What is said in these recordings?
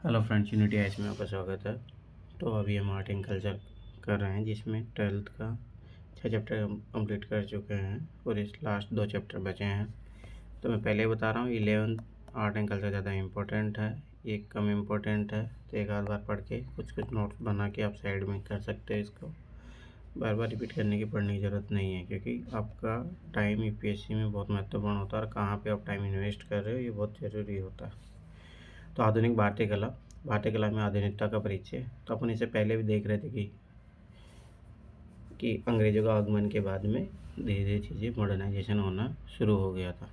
Hello friends, unity ice में आपका स्वागत है। तो अभी हम आर्ट एंड कल्चर कर रहे हैं, जिसमें 12th का 6 चैप्टर कंप्लीट कर चुके हैं और इस लास्ट 2 चैप्टर बचे हैं। तो मैं पहले ही बता रहा हूँ, 11th आर्ट एंड कल्चर ज़्यादा इम्पोर्टेंट है, ये कम इम्पोर्टेंट है। तो एक आध बार पढ़ के कुछ कुछ नोट्स बना के आप साइड में कर सकते हैं। इसको बार बार रिपीट करने की पढ़ने की ज़रूरत नहीं है, क्योंकि आपका टाइम यूपीएससी में बहुत महत्वपूर्ण होता है और कहाँ पर आप टाइम इन्वेस्ट कर रहे हो ये बहुत ज़रूरी होता है। तो आधुनिक भारतीय कला में आधुनिकता का परिचय। तो अपन इसे पहले भी देख रहे थे कि अंग्रेज़ों का आगमन के बाद में धीरे धीरे चीज़ें मॉडर्नाइजेशन होना शुरू हो गया था।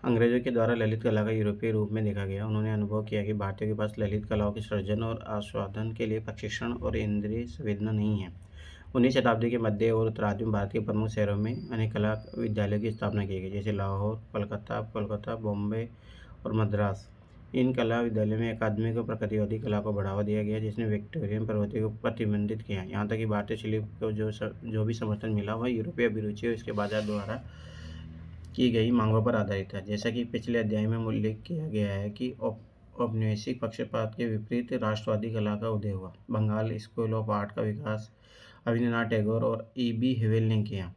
अंग्रेज़ों के द्वारा ललित कला का यूरोपीय रूप में देखा गया। उन्होंने अनुभव किया कि भारतीयों के पास ललित कलाओं के सृजन और आस्वादन के लिए प्रशिक्षण और इंद्रिय संवेदना नहीं है। 19वीं शताब्दी के मध्य और उत्तरार्ध में भारत के प्रमुख शहरों में अनेक कला विद्यालयों की स्थापना की गई, जैसे लाहौर, कोलकाता, बॉम्बे और मद्रास। इन कला विद्यालयों में अकादमिक और प्रकृतिवादी कला को बढ़ावा दिया गया, जिसने विक्टोरियन प्रवृत्ति को प्रतिबंधित किया। यहाँ तक कि भारतीय शिल्प को जो भी समर्थन मिला वह यूरोपीय अभिरुचि और इसके बाजार द्वारा की गई मांगों पर आधारित है। जैसा कि पिछले अध्याय में उल्लेख किया गया है कि औपनिवेशिक पक्षपात के विपरीत राष्ट्रवादी कला का उदय हुआ। बंगाल स्कूल ऑफ आर्ट का विकास रवींद्रनाथ टैगोर और E.B. हेवेल ने किया।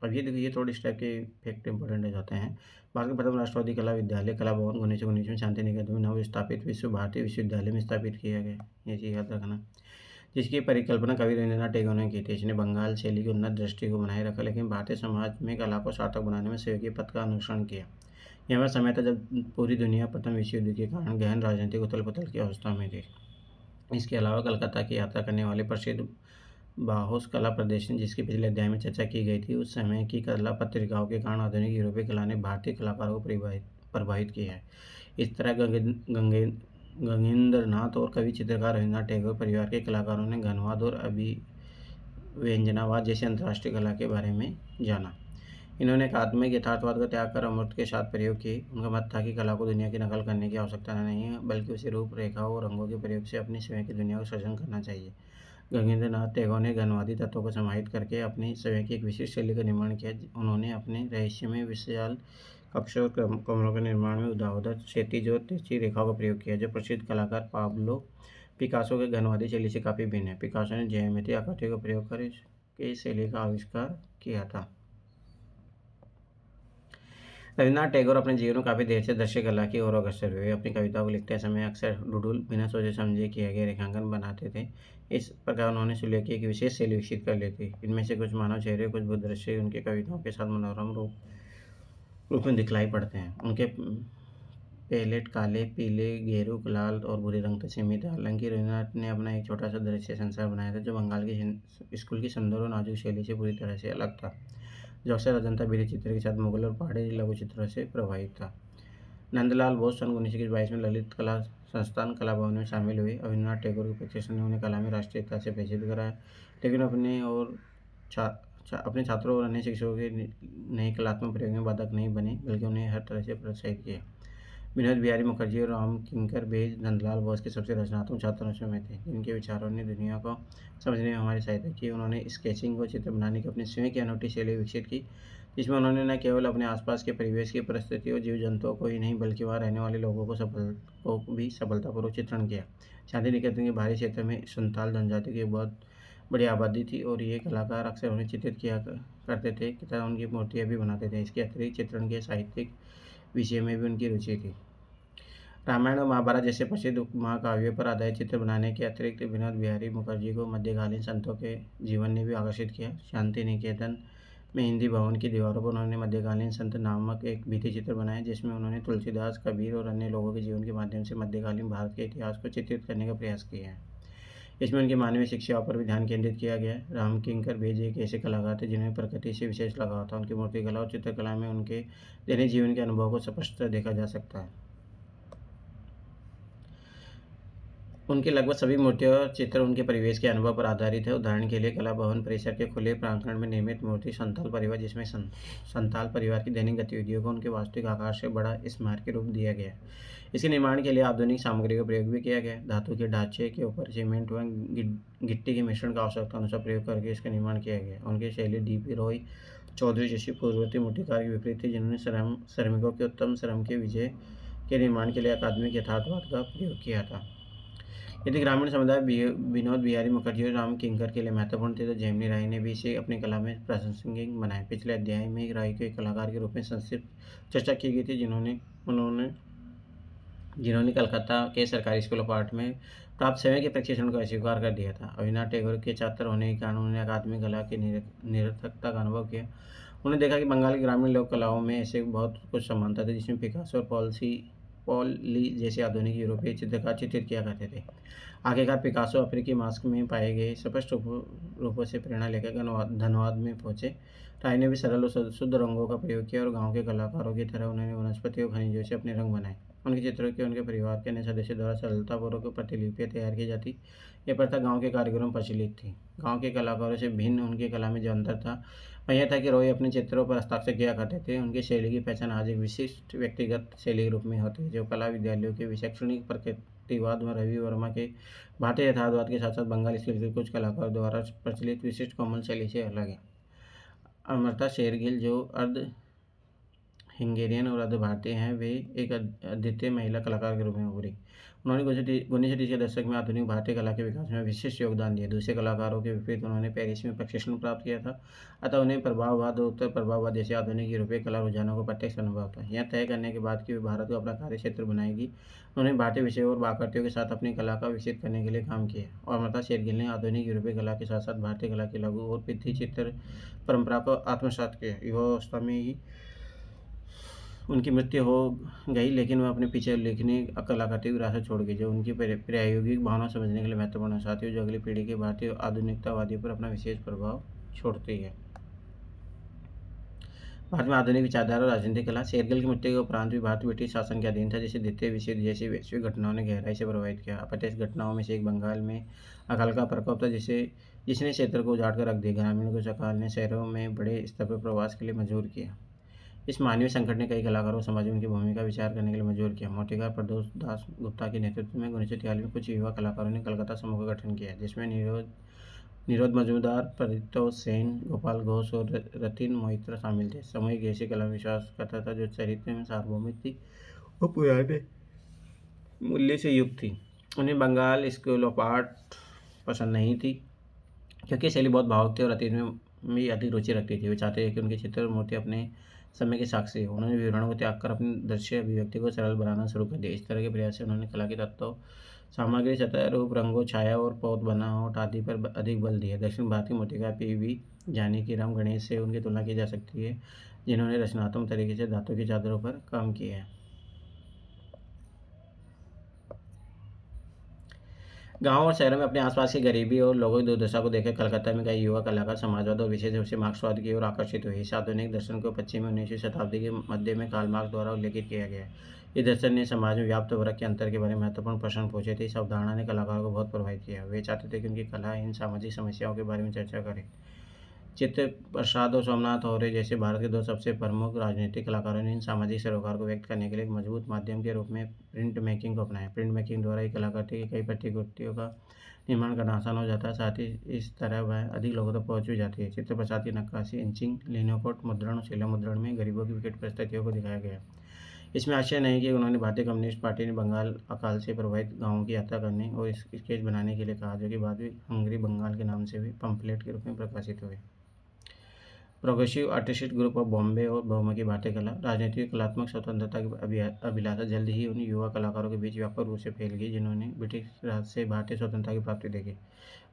अब ये देखिए, थोड़े इस टाइप के फैक्ट इंपॉर्टेंट हो जाते हैं। भारत का प्रथम राष्ट्रवादी कला विद्यालय कला भवन 1919 में शांति निकेतन में नव स्थापित विश्व भारती विश्वविद्यालय में स्थापित किया गया। ये चीज़ याद रखना। जिसकी परिकल्पना कवि रवींद्रनाथ टैगोर ने की थी। इसने बंगाल शैली की उन्नत दृष्टि को बनाए रखा, लेकिन भारतीय समाज में कला को सार्थक बनाने में सहयोगी पथ का अनुसरण किया। यह वह समय था जब पूरी दुनिया प्रथम विश्व युद्ध के कारण गहन राजनीतिक उथल पुथल की अवस्था में थी। इसके अलावा कलकत्ता की यात्रा करने वाले प्रसिद्ध बाहोस कला प्रदर्शनी, जिसकी पिछले अध्याय में चर्चा की गई थी, उस समय की कला पत्रिकाओं के कारण आधुनिक यूरोपीय कला ने भारतीय कलाकारों को प्रभावित किया है। इस तरह गंगेंद्र नाथ और कवि चित्रकार रवींद्रनाथ टैगोर परिवार के कलाकारों ने घनवाद और अभिव्यंजनावाद जैसे अंतर्राष्ट्रीय कला के बारे में जाना। इन्होंने एकात्मिक यथार्थवाद का त्याग कर अमूर्त के साथ प्रयोग किए। उनका मत था कि कला को दुनिया की नकल करने की आवश्यकता नहीं है, बल्कि उसे रूप रेखाओं और रंगों के प्रयोग से अपनी स्वयं की दुनिया को सृजन करना चाहिए। गंगेंद्र नाथ टैगोर ने घनवादी तत्वों को समाहित करके अपनी स्वयं की एक विशिष्ट शैली का निर्माण किया। उन्होंने अपने रहस्यमय विशाल कक्षों और कमरों के निर्माण में ऊर्ध्वाधर, क्षैतिज और तिरछी रेखाओं का प्रयोग किया, जो प्रसिद्ध कलाकार पाब्लो पिकासो के घनवादी शैली से काफ़ी भिन्न है। पिकासो ने ज्यामितीय आकृतियों का प्रयोग कर इसके शैली का आविष्कार किया था। रवींद्रनाथ टैगोर अपने जीवन में काफ़ी देर से दृश्य कला की ओर अग्रसर हुए। अपनी कविताओं को लिखते समय अक्सर डूडुल बिना सोचे समझे किए गए रेखांकन बनाते थे। इस प्रकार उन्होंने सुलेख की एक विशेष शैली विकसित कर ली थी। इनमें से कुछ मानव चेहरे, कुछ बुद्ध दृश्य उनकी कविताओं के साथ मनोरम रूप में दिखलाई पड़ते हैं। उनके पैलेट काले, पीले, गेरू, लाल और भूरे रंग तक सीमित है। हालांकि रवींद्रनाथ ने अपना एक छोटा सा दृश्य संसार बनाया था, जो बंगाल की स्कूल की सुंदर और नाजुक शैली से पूरी तरह से अलग था, जो अक्सर अजंता भित्ति चित्र के साथ मुगल और पहाड़ी लघु चित्रों से प्रभावित था। नंदलाल बोस सन 1922 में ललित कला संस्थान कला भवन में शामिल हुए। रवींद्रनाथ टैगोर के प्रशिक्षण ने उन्हें कला में राष्ट्रीयता से परिचित कराया, लेकिन अपने छात्रों और अन्य शिक्षकों के नए कलात्मक प्रयोग में बाधक नहीं बने, बल्कि उन्हें हर तरह से प्रोत्साहित किया। विनोद बिहारी मुखर्जी और राम किंकर बेज नंदलाल बोस के सबसे रचनात्मक छात्रों में थे, जिनके विचारों ने दुनिया को समझने में हमारी सहायता की। उन्होंने स्केचिंग और चित्र बनाने की अपनी स्वयं की अनूठी शैली विकसित की, जिसमें उन्होंने न केवल अपने आसपास के परिवेश की परिस्थिति और जीव जंतुओं को ही नहीं, बल्कि वहाँ रहने वाले लोगों को भी सफलतापूर्वक चित्रण किया। शांति निकेतन के बाहरी क्षेत्र में संताल जनजाति की बहुत बड़ी आबादी थी और ये कलाकार अक्सर उन्हें चित्रित किया करते थे तथा उनकी मूर्तियाँ भी बनाते थे। इसके अतिरिक्त चित्रण के साहित्यिक विषय में भी उनकी रुचि थी। रामायण और महाभारत जैसे प्रसिद्ध महाकाव्यों पर आधारित चित्र बनाने के अतिरिक्त विनोद बिहारी मुखर्जी को मध्यकालीन संतों के जीवन ने भी आकर्षित किया। शांति निकेतन में हिंदी भवन की दीवारों पर उन्होंने मध्यकालीन संत नामक एक भित्ति चित्र बनाया, जिसमें उन्होंने तुलसीदास, कबीर और अन्य लोगों के जीवन के माध्यम से मध्यकालीन भारत के इतिहास को चित्रित करने का प्रयास किया है। इसमें उनकी मानवीय शिक्षाओं पर भी ध्यान केंद्रित किया गया है। राम किंकर बेज एक ऐसे कलाकार थे जिन्हें प्रकृति से विशेष लगाव था। उनकी मूर्तिकला और चित्रकला में उनके दैनिक जीवन के अनुभव को स्पष्ट देखा जा सकता है। उनके लगभग सभी मूर्तियाँ और चित्र उनके परिवेश के अनुभव पर आधारित है। उदाहरण के लिए कला भवन परिसर के खुले प्रांगण में निर्मित मूर्ति संताल परिवार, जिसमें संताल परिवार की दैनिक गतिविधियों को उनके वास्तविक आकार से बड़ा स्मारक रूप दिया गया है। इसके निर्माण के लिए आधुनिक सामग्री का प्रयोग भी किया गया। धातु के ढांचे के ऊपर सीमेंट व गिट्टी के मिश्रण का आवश्यकता अनुसार प्रयोग करके इसका निर्माण किया गया। उनकी शैली D.P. रॉय चौधरी जैसी पूर्ववर्ती मूर्तिकार के विपरीत थी, जिन्होंने श्रमिकों के उत्तम श्रम के विजय के निर्माण के लिए अकादमिक यथार्थवाद का प्रयोग किया था। यदि ग्रामीण समुदाय विनोद बिहारी मुखर्जी और राम किंकर के लिए महत्वपूर्ण थे, तो जेमिनी राय ने भी इसे अपनी कला में प्रासंगिक बनाया। पिछले अध्याय में राय को एक कलाकार के रूप में संक्षिप्त चर्चा की गई थी, जिन्होंने कलकत्ता के सरकारी स्कूल ऑफ आर्ट में प्राप्त सेवा के प्रशिक्षण को अस्वीकार कर दिया था। अविनाश टैगोर के छात्र होने के कारण उन्होंने अकादमिक कला की निरर्थकता का अनुभव किया। उन्होंने देखा कि बंगाल की ग्रामीण लोक कलाओं में ऐसे बहुत कुछ समानता थी, जिसमें पिकासो और पॉल ली जैसे आधुनिक यूरोपीय चित्रकार चित्रित किया करते थे। आखिरकार पिकासो अफ्रीकी मास्क में पाए गए स्पष्ट रूपों से प्रेरणा लेकर धनबाद में पहुंचे। राय ने भी सरल और शुद्ध रंगों का प्रयोग किया और गांव के कलाकारों की तरह उन्होंने वनस्पति और खनिजों से अपने रंग बनाए। उनके चित्रों की उनके परिवार के अन्य सदस्यों द्वारा सरलतापूर्वक प्रतिलिपियाँ तैयार की जाती। यह प्रथा गांव के कारीगरों में प्रचलित थी। गांव के कलाकारों से भिन्न उनकी कला में जो अंतर था वह यह था कि रॉय अपने चित्रों पर हस्ताक्षर किया करते थे। उनकी शैली की पहचान आज एक विशिष्ट व्यक्तिगत शैली के रूप में होती है, जो कला विद्यालयों के शैक्षणिक प्रतिवाद में रवि वर्मा के भारतीय यथार्थवाद के साथ साथ बंगाल स्कूल के कुछ कलाकारों द्वारा प्रचलित विशिष्ट कोमल शैली से अलग है। अमृता शेरगिल, जो अर्ध हंगेरियन और अर्ध भारतीय हैं, वे एक अद्वितीय महिला कलाकार के रूप में उभरी। उन्होंने 1930 के दशक में आधुनिक भारतीय कला के विकास में विशिष्ट योगदान दिया। दूसरे कलाकारों के विपरीत उन्होंने पेरिस में प्रशिक्षण प्राप्त किया था, अतः उन्हें प्रभाववाद और उत्तर प्रभाववाद जैसे आधुनिक यूरोपीय कला रुझानों का प्रत्यक्ष अनुभव था। यह तय करने के बाद कि वे भारत को अपना कार्य क्षेत्र बनाएगी, उन्होंने भारतीय विषयों और आकृतियों के साथ अपनी कला का विकसित करने के लिए काम किया। और अमृता शेरगिल ने आधुनिक यूरोपीय कला के साथ साथ भारतीय कला की लघु और भित्ति चित्र परंपरा को आत्मसात किया। युवावस्था में ही उनकी मृत्यु हो गई, लेकिन वह अपने पीछे लिखने कलाकृति की विरासत छोड़ गई, जो उनकी प्रायोगिक भावना समझने के लिए महत्वपूर्ण है। साथ ही जो अगली पीढ़ी के भारतीय आधुनिकतावादियों पर अपना विशेष प्रभाव छोड़ती है। भारत में आधुनिक विचारधारा और राजनीतिक कला। शेरगिल की मृत्यु के उपरांत भी भारत ब्रिटिश शासन के अधीन था, जिसे द्वितीय विश्व युद्ध जैसी वैश्विक घटनाओं ने गहराई से प्रभावित किया। अप्रत्यक्ष घटनाओं में से एक बंगाल में अकाल का प्रकोप था, जिसने क्षेत्र को उजाड़ कर रख दिया। ग्रामीणों को अकाल ने शहरों में बड़े स्तर पर प्रवास के लिए मजबूर किया। इस मानवीय संकट ने कई कलाकारों को समाज में उनकी भूमिका विचार करने के लिए मजबूर किया। मूर्तिकार प्रदोष दास गुप्ता के नेतृत्व में 1943 में कुछ युवा कलाकारों ने कलकत्ता समूह का गठन किया, जिसमें निरोध मजूमदार, परितोष सेन, गोपाल घोष और रतिन मोहित्रा शामिल थे। समूह एक ऐसी कला में विश्वास करता था जो चरित्र में सार्वभौमिक थी और पुराने मूल्य से युक्त थी। उन्हें बंगाल स्कूल ऑफ आर्ट पसंद नहीं थी, क्योंकि शैली बहुत भावुक थी और अतीत में भी अधिक रुचि रखती थी। वे चाहते थे कि उनके चित्र और मूर्ति अपने समय के साक्षी हो। उन्होंने विवरणों को त्याग कर अपनी दृश्य अभिव्यक्ति को सरल बनाना शुरू कर दिया। इस तरह के प्रयास से उन्होंने कला के तत्वों, सामग्री, सतह, रूप, रंगों, छाया और पौध बनावट आदि पर अधिक बल दिया। दक्षिण भारतीय मूर्तिकार पी.वी. जानकीराम गणेश से उनकी तुलना की जा सकती है, जिन्होंने रचनात्मक तरीके से धातु की चादरों पर काम किया है। गाँव और शहरों में अपने आसपास की गरीबी और लोगों की दुर्दशा को देखकर कलकत्ता में कई युवा कलाकार समाजवाद और विशेष रूप से मार्क्सवाद की ओर आकर्षित हुए। इस आधुनिक दर्शन को पश्चिमी 19वीं शताब्दी के मध्य में कार्ल मार्क्स द्वारा उल्लेखित किया गया है। इस दर्शन ने समाज में व्याप्त वर्ग के अंतर के बारे में महत्वपूर्ण प्रश्न पूछे थे। इस अवधारणा ने कलाकारों को बहुत प्रभावित किया। वे चाहते थे कि उनकी कला इन सामाजिक समस्याओं के बारे में चर्चा करे। चित्र प्रसाद और सोमनाथ होरे जैसे भारत के दो सबसे प्रमुख राजनीतिक कलाकारों ने इन सामाजिक सरोकार को व्यक्त करने के लिए एक मजबूत माध्यम के रूप में प्रिंट मेकिंग को अपनाया। प्रिंट मेकिंग द्वारा एक कलाकृति की कई प्रतिकृतियों का निर्माण करना आसान हो जाता है, साथ ही इस तरह वह अधिक लोगों तक पहुंच भी जाती है। चित्र प्रसाद की नक्काशी, इंचिंग, लिनोकोट मुद्रण और शिला मुद्रण में गरीबों की विकट परिस्थितियों को दिखाया गया। इसमें आश्चर्य नहीं कि उन्होंने भारतीय कम्युनिस्ट पार्टी ने बंगाल अकाल से प्रभावित गाँवों की यात्रा करने और स्केच बनाने के लिए कहा, जो कि बाद में हंगरी बंगाल के नाम से भी पम्फलेट के रूप में प्रकाशित हुए। Progressive artist group of Bombay और बहुमुखी भारतीय कला। राजनीतिक कलात्मक स्वतंत्रता की अभिलाषा जल्द ही उन युवा कलाकारों के बीच व्यापक रूप से फैल गई, जिन्होंने ब्रिटिश राज से भारतीय स्वतंत्रता की प्राप्ति देखी।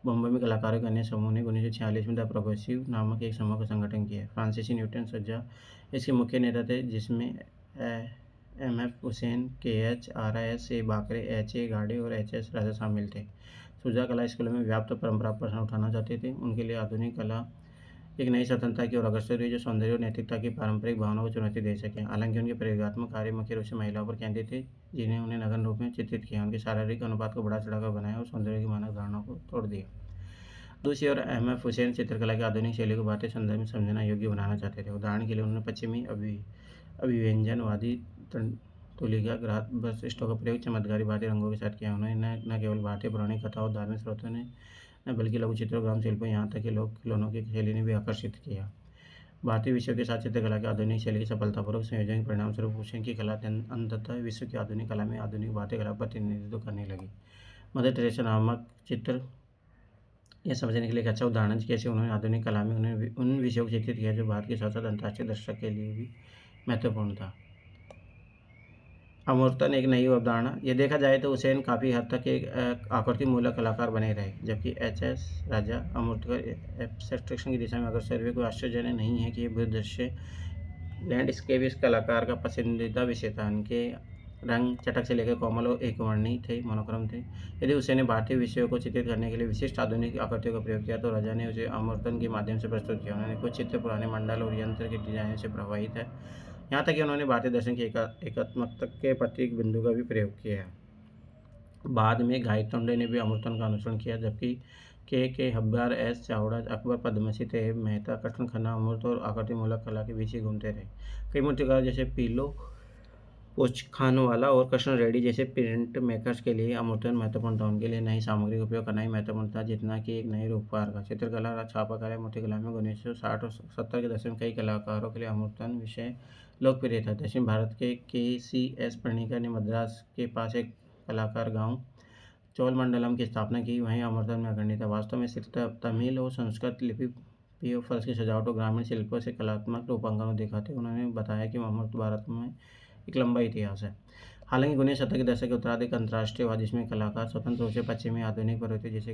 बॉम्बे में कलाकारों के अन्य समूह ने 1946 में द प्रोग्रेसिव नामक एक समूह का संगठन किया। फ्रांसीसी न्यूटन सज्जा इसके मुख्य नेता थे, जिसमें एम.एफ. हुसैन, के.एच. आरा, एस.ए. बाकरे, एच.ए. गाडे और एच.एस. राजा शामिल थे। सुजा कला स्कूलों में व्याप्त परंपरा पर प्रश्न उठाना चाहते थे। उनके लिए आधुनिक कला एक नई स्वतंत्रता की ओर अग्रसर हुई, जो सौंदर्य और नैतिकता की पारंपरिक भावनाओं को चुनौती दे सके। हालांकि उनके प्रयोगात्मक कार्य मुख्य रूप से महिलाओं पर केंद्रित थे, जिन्हें उन्हें नग्न रूप में चित्रित किया। उनके शारीरिक अनुपात को बढ़ा चढ़ाकर बनाया और सौंदर्य की मानक धारणाओं को तोड़ दिया। दूसरी ओर एम.एफ. हुसैन चित्रकला की आधुनिक शैली को भारतीय संदर्भ में समझना योग्य बनाना चाहते थे। उदाहरण के लिए उन्होंने पश्चिमी अभिव्यंजनवादी तुलिका ग्राफ वैशिष्ट्यों का प्रयोग चमत्कारी भारतीय रंगों के साथ किया। उन्होंने न केवल भारतीय पौराणिक कथाओं और धार्मिक स्रोतों ने न बल्कि लघु चित्रों, ग्राम शिल्पों, यहाँ तक कि लोक खिलौनों की शैली ने भी आकर्षित किया। भारतीय विषयों के साथ चित्रकला की आधुनिक शैली के सफलतापूर्वक संयोजन के परिणामस्वरूप हुसैन की कला अंततः विश्व की आधुनिक कला में आधुनिक भारतीय कला का प्रतिनिधित्व करने लगी। मदर टेरेसा नामक चित्र यह समझने के लिए एक अच्छा उदाहरण है कैसे उन्होंने आधुनिक कला में उन्हें उन विषयों को चित्रित किया जो भारत के साथ साथ अंतर्राष्ट्रीय दर्शक के लिए भी महत्वपूर्ण था। अमूर्तन एक नई अवधारणा। ये देखा जाए तो हुसैन काफ़ी हद तक एक आकृति मूलक कलाकार बने रहे, जबकि एच.एस. राजा अमूर्तकर एब्स्ट्रैक्शन की दिशा में अग्रसर हुए। कोई आश्चर्य नहीं है कि ये भूदृश्य लैंडस्केप इस कलाकार का पसंदीदा विषय था। उनके रंग चटक से लेकर कोमल और एकवर्णीय थे, मोनोक्रोम थे। यदि हुसैन ने भारतीय विषयों को चित्रित करने के लिए विशिष्ट आधुनिक आकृतियों का प्रयोग किया तो राजा ने उसे अमूर्तन के माध्यम से प्रस्तुत किया। उन्होंने कुछ चित्र पुराने मंडल और यंत्र के डिजाइन से प्रभावित है, यहाँ तक कि उन्होंने भारतीय दर्शन की एकात्मकता के प्रतीक बिंदु का भी प्रयोग किया है। बाद में गायतोंडे ने भी अमूर्तन का अनुसरण किया, जबकि के हब्बार, एस चावड़ा, अकबर, पद्मसी, तैयब मेहता, कृष्ण खन्ना अमूर्त और आकृति मूलक कला के बीच ही घूमते रहे। कई मूर्तिकार जैसे पीलो पोचखानवाला और कृष्ण रेड्डी जैसे प्रिंट मेकर्स के लिए अमूर्तन महत्वपूर्ण था। उनके लिए नई सामग्री का उपयोग करना ही महत्वपूर्ण था, जितना कि एक नए रूपकार का। चित्रकला, छापाकला, मूर्तिकला में 1960 और 70 के दशक में कई कलाकारों के लिए अमूर्तन विषय लोकप्रिय था। दक्षिण भारत के सी.एस. पर्णिकर ने मद्रास के पास एक कलाकार गांव चोलमंडलम की स्थापना की, वहीं अमूर्तन में अग्रणी था। वास्तव में सिर्फ तमिल और संस्कृत लिपि फर्श की सजावट और ग्रामीण शिल्पों से कलात्मक रूपांकन दिखाते। उन्होंने बताया कि अमूर्त भारत में एक लंबा इतिहास है। हालांकि 1970 के दशक के उत्तरार्ध अंतर्राष्ट्रीयवाद, जिसमें कलाकार स्वतंत्र रूप से पश्चिमी आधुनिक प्रवृत्ति जैसे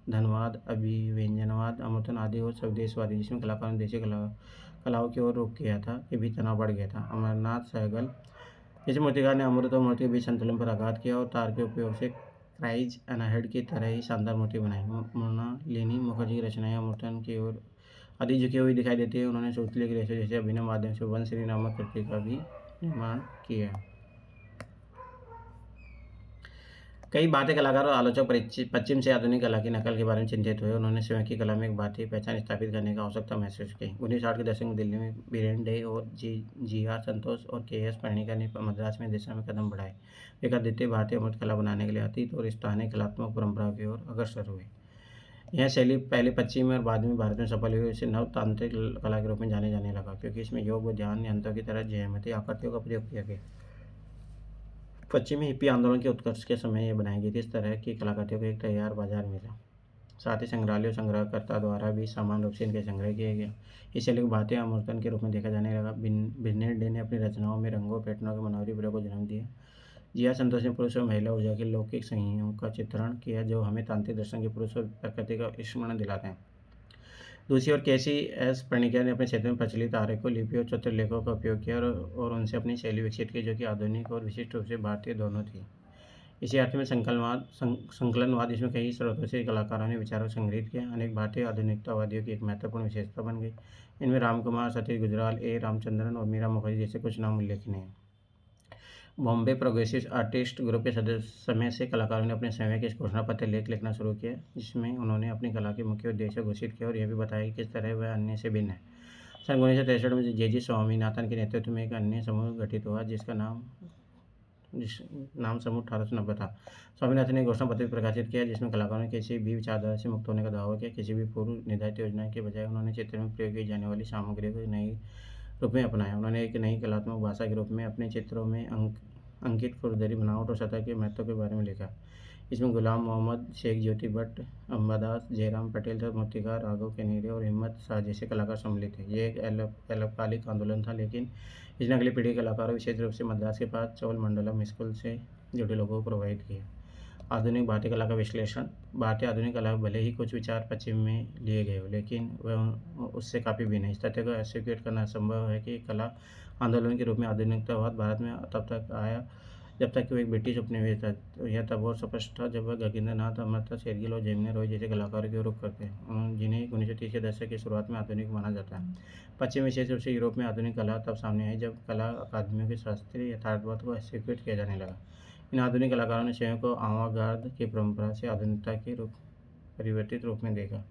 धनवाद, अभिव्यंजनवाद, अमूर्तन आदि और स्वदेशवादी, जिसमें कलाकारों ने देशी कलाओं की ओर रुख किया था, के बीच तनाव बढ़ गया था। अमरनाथ सहगल जैसे मूर्तिकार ने अमूर्त और मूर्ति के बीच संतुलन पर आघात किया और तार के उपयोग से क्राइज अनहेड की तरह ही शानदार मूर्ति बनाई। मृणालिनी मुखर्जी की रचनाएं अमूर्तन की ओर अधिक झुकी हुई दिखाई देती है। उन्होंने सूतली के रेशे जैसे अभिनव माध्यम से वनश्री नामक कृति का भी निर्माण किया। कई भारतीय कलाकार और आलोचक पश्चिम से आधुनिक कला की नकल के बारे में चिंतित हुए। उन्होंने स्वयं की कला में एक भारतीय पहचान स्थापित करने की आवश्यकता महसूस की। 1960 के दशक में दिल्ली में बीरेन डे और जी.आर. संतोष और के.एस. पर्णिकर ने मद्रास में दिशा में कदम बढ़ाए। वे अद्वितीय भारतीय मूर्त कला बनाने के लिए अतीत और स्थानीय कलात्मक परंपराओं की ओर अग्रसर हुए। यह शैली पहले पश्चिम में और बाद में भारत में सफल हुई। इसे नवतांत्रिक कला के रूप में जाने लगा, क्योंकि इसमें योग व ध्यान यंत्रों की तरह ज्यामितीय आकृतियों का प्रयोग किया गया। पश्चिमी हिप्पी आंदोलन के उत्कर्ष के समय यह बनाई गई थी। इस तरह की कलाकृतियों को एक तैयार बाजार मिला। साथ ही संग्रहालय और संग्रहकर्ता द्वारा भी समान रूप से इनके संग्रह किए गए। इस शैली को भारतीय अमूर्तन के रूप में देखा जाने लगा। बिरनेट डे ने अपनी रचनाओं में रंगों, पैटर्नों के मनोहरी प्रयोग को जन्म दिया। जी.आर. संतोष ने पुरुष और महिला ऊर्जा के लौकिक संयोग का चित्रण किया, जो हमें तांत्रिक दर्शन के पुरुष और प्रकृति का स्मरण दिलाते हैं। दूसरी ओर के.सी.एस. पर्णिकर ने अपने क्षेत्र में प्रचलित आरेखों, लिपि और चित्रलेखों का उपयोग किया और उनसे अपनी शैली विकसित की, जो कि आधुनिक और विशिष्ट रूप से भारतीय दोनों थी। इसी अर्थ में संकलनवाद, इसमें कई स्रोतों से कलाकारों ने विचारों को संग्रहित किया, अनेक भारतीय आधुनिकतावादियों की एक महत्वपूर्ण विशेषता बन गई। इनमें रामकुमार, सतीश गुजराल, ए. रामचंद्रन और मीरा मुखर्जी जैसे कुछ नाम उल्लेखनीय हैं। बॉम्बे प्रोग्रेसिव आर्टिस्ट ग्रुप के समय से कलाकारों ने अपने समय के घोषणा पत्र लेख लिखना शुरू किया, जिसमें उन्होंने अपनी कला के मुख्य उद्देश्य घोषित किया और यह भी बताया कि किस तरह वह अन्य से भिन्न है। सन 1963 में जे.जी. स्वामीनाथन के नेतृत्व में एक अन्य समूह गठित हुआ, जिसका नाम समूह 1890 था। स्वामीनाथन ने घोषणा पत्र प्रकाशित किया, जिसमें कलाकारों ने किसी भी विचारधारा से मुक्त होने का दावा किया। किसी भी पूर्व निर्धारित योजना के बजाय उन्होंने चित्र में प्रयोग की जाने वाली सामग्री को नई रूप में अपनाया। उन्होंने एक नई कलात्मक भाषा के रूप में अपने चित्रों में अंकित खुरदरी बनावट और सतह के महत्व के बारे में लिखा। इसमें गुलाम मोहम्मद, शेख ज्योति भट्ट, अंबादास, जयराम पटेल तथा मूर्तिकार राघव केनेडे और हिम्मत शाह जैसे कलाकार सम्मिलित थे। ये एक अल्पकालिक आंदोलन था, लेकिन इसने अगली पीढ़ी के कलाकारों, विशेष रूप से मद्रास के पास चोलमंडलम स्कूल से जुड़े लोगों को प्रभावित किया। आधुनिक भारतीय कला का विश्लेषण। भारतीय आधुनिक कला भले ही कुछ विचार पश्चिम में लिए गए हो, लेकिन वह उससे काफ़ी भिन्न है। इस तथ्य को अस्वीकृत करना असंभव है कि कला आंदोलन के रूप में आधुनिकतावाद भारत में तब तक आया जब तक कि वो एक ब्रिटिश उपनिवेश था। तो यह तब और स्पष्ट था जब वह गगनेंद्रनाथ, अमृता शेरगिल और जेमिनी रॉय जैसे कलाकारों की ओर रुख करते हैं, जिन्हें 1930 के दशक की शुरुआत में आधुनिक माना जाता है। पश्चिम, विशेष रूप से यूरोप में आधुनिक कला तब सामने आई जब कला अकादमियों के शास्त्रीय यथार्थवाद को अस्वीकृत किया जाने लगा। इन आधुनिक कलाकारों ने स्वयं को आवागार्द की परंपरा से आधुनिकता के परिवर्तित रूप में देखा।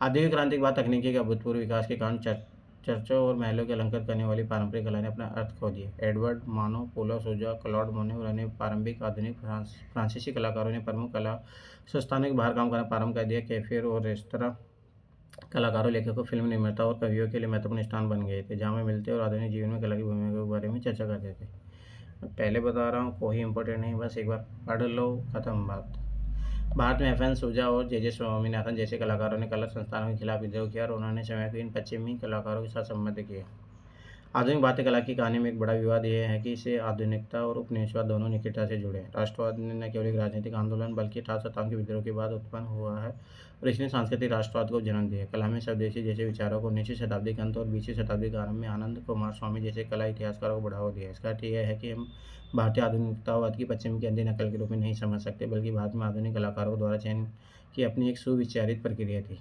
औद्योगिक क्रांति के बाद तकनीकी के अभूतपूर्व विकास के कारण चर्चों और महलों के अलंकृत करने वाली पारंपरिक कला ने अपना अर्थ खो दिया। एडवर्ड मानो, पोलो सूजा, क्लॉड मोने और अन्य प्रारंभिक आधुनिक फ्रांसीसी कलाकारों ने प्रमुख कला संस्थानों के बाहर काम करना प्रारंभ कर दिया। कैफे और रेस्तरां कलाकारों, लेखकों, फिल्म निर्माताओं और कवियों के लिए महत्वपूर्ण स्थान बन गए थे, जहाँ वे मिलते और आधुनिक जीवन में कला की भूमिका के बारे में चर्चा करते थे। मैं पहले बता रहा हूँ, कोई इंपॉर्टेंट नहीं, बस एक बार पढ़ लो, खत्म बात। भारत में एफ.एन. सूजा और जे.जे. स्वामीनाथन जैसे कलाकारों ने कला संस्थानों के खिलाफ विद्रोह किया और उन्होंने समय को इन पश्चिमी कलाकारों के साथ संबद्ध किया। आधुनिक भारतीय कला की कहानी में एक बड़ा विवाद यह है कि इसे आधुनिकता और उपनिवेशवाद दोनों निकटता से जुड़े हैं। राष्ट्रवाद ने न केवल एक राजनीतिक आंदोलन बल्कि 18 शताब्दी के विद्रोह के बाद उत्पन्न हुआ है और इसने सांस्कृतिक राष्ट्रवाद को जन्म दिया। कला में स्वदेशी जैसे विचारों को 19वीं शताब्दी के अंत और 20वीं शताब्दी के आरंभ में आनंद कुमार स्वामी जैसे कला इतिहासकारों को बढ़ावा दिया। इसका अर्थ यह है कि हम भारतीय आधुनिकतावाद की पश्चिम की अंधी नकल के रूप में नहीं समझ सकते, बल्कि भारत में आधुनिक कलाकारों द्वारा चयन की अपनी एक सुविचारित प्रक्रिया थी।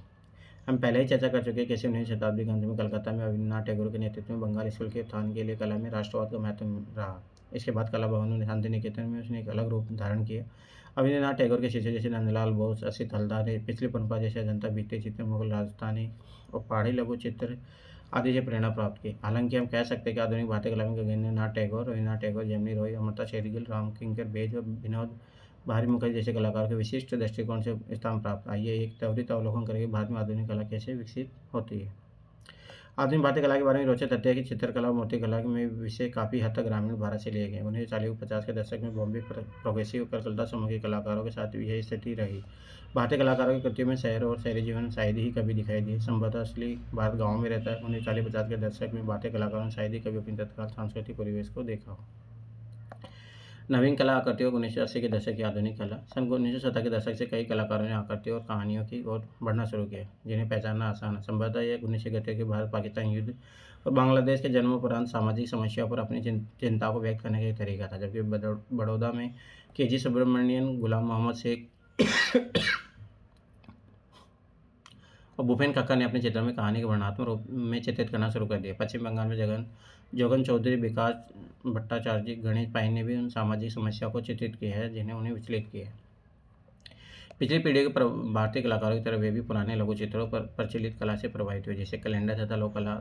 हम पहले ही चर्चा कर चुके हैं कैसे 19वीं शताब्दी के अंत में कलकत्ता में रवींद्रनाथ टैगोर के नेतृत्व में बंगाल स्कूल के उत्थान के लिए कला में राष्ट्रवाद का महत्व रहा। इसके बाद कला भवन ने शांति निकेतन में उसने एक अलग रूप धारण किया। रवींद्रनाथ टैगोर के शिष्य जैसे नंदलाल बोस, असित हल्दार ने पिछली परंपरा जैसे अजंता भित्ति चित्र, मुगल राजस्थानी और पहाड़ी लघु चित्र आदि से प्रेरणा प्राप्त की। हालांकि हम कह सकते हैं कि आधुनिक भारतीय कला में गगनेंद्रनाथ टैगोर, रवींद्रनाथ टैगोर, जैमिनी रॉय, अमृता शेरगिल, रामकिंकर बेज और विनोद भारी मुखर्जी जैसे कलाकारों के विशिष्ट दृष्टिकोण से स्थान प्राप्त। आइए एक त्वरित अवलोकन करेंगे भारत में आधुनिक कला कैसे विकसित होती है। आधुनिक भारतीय कला के बारे में रोचक तथ्य है कि चित्रकला और मूर्तिकला में विषय काफ़ी हद तक ग्रामीण भारत से लिए गए। 1940-50 के दशक में बॉम्बे प्रोग्रेसिव कलकत्ता समूह के कलाकारों के साथ यही स्थिति रही। भारतीय कलाकारों की कृतियों में शहर और शहरी जीवन शायद ही कभी दिखाई दिए। संभवतः असली भारत गाँव में रहता है। 1940-50 के दशक में भारतीय कलाकारों ने शायद ही कभी अपनी तत्काल सांस्कृतिक परिवेश को देखा हो। नवीन कला आकृतियों 1980 के दशक की आधुनिक कला। सन 1970 के दशक से कई कलाकारों ने आकृतियों और कहानियों की ओर बढ़ना शुरू किया जिन्हें पहचानना आसान है। संभवतः यह 1971 के भारत पाकिस्तान युद्ध और बांग्लादेश के जन्मोपरांत सामाजिक समस्याओं पर अपनी चिंता को व्यक्त करने का एक तरीका था। जबकि बड़ौदा में के.जी. सुब्रमण्यन, गुलाम मोहम्मद शेख और भूपेन खक्कर ने अपने चित्रों में कहानी के वर्णनात्मक रूप में चित्रित करना शुरू कर दिया। पश्चिम बंगाल में जोगन चौधरी, विकास भट्टाचार्य, गणेश पाइन ने भी उन सामाजिक समस्याओं को चित्रित किया है जिन्हें उन्हें विचलित किया है। पिछली पीढ़ी के भारतीय कलाकारों की तरह वे भी पुराने लघु चित्रों पर प्रचलित कला से प्रभावित हुए, जैसे कैलेंडर तथा लोक कला,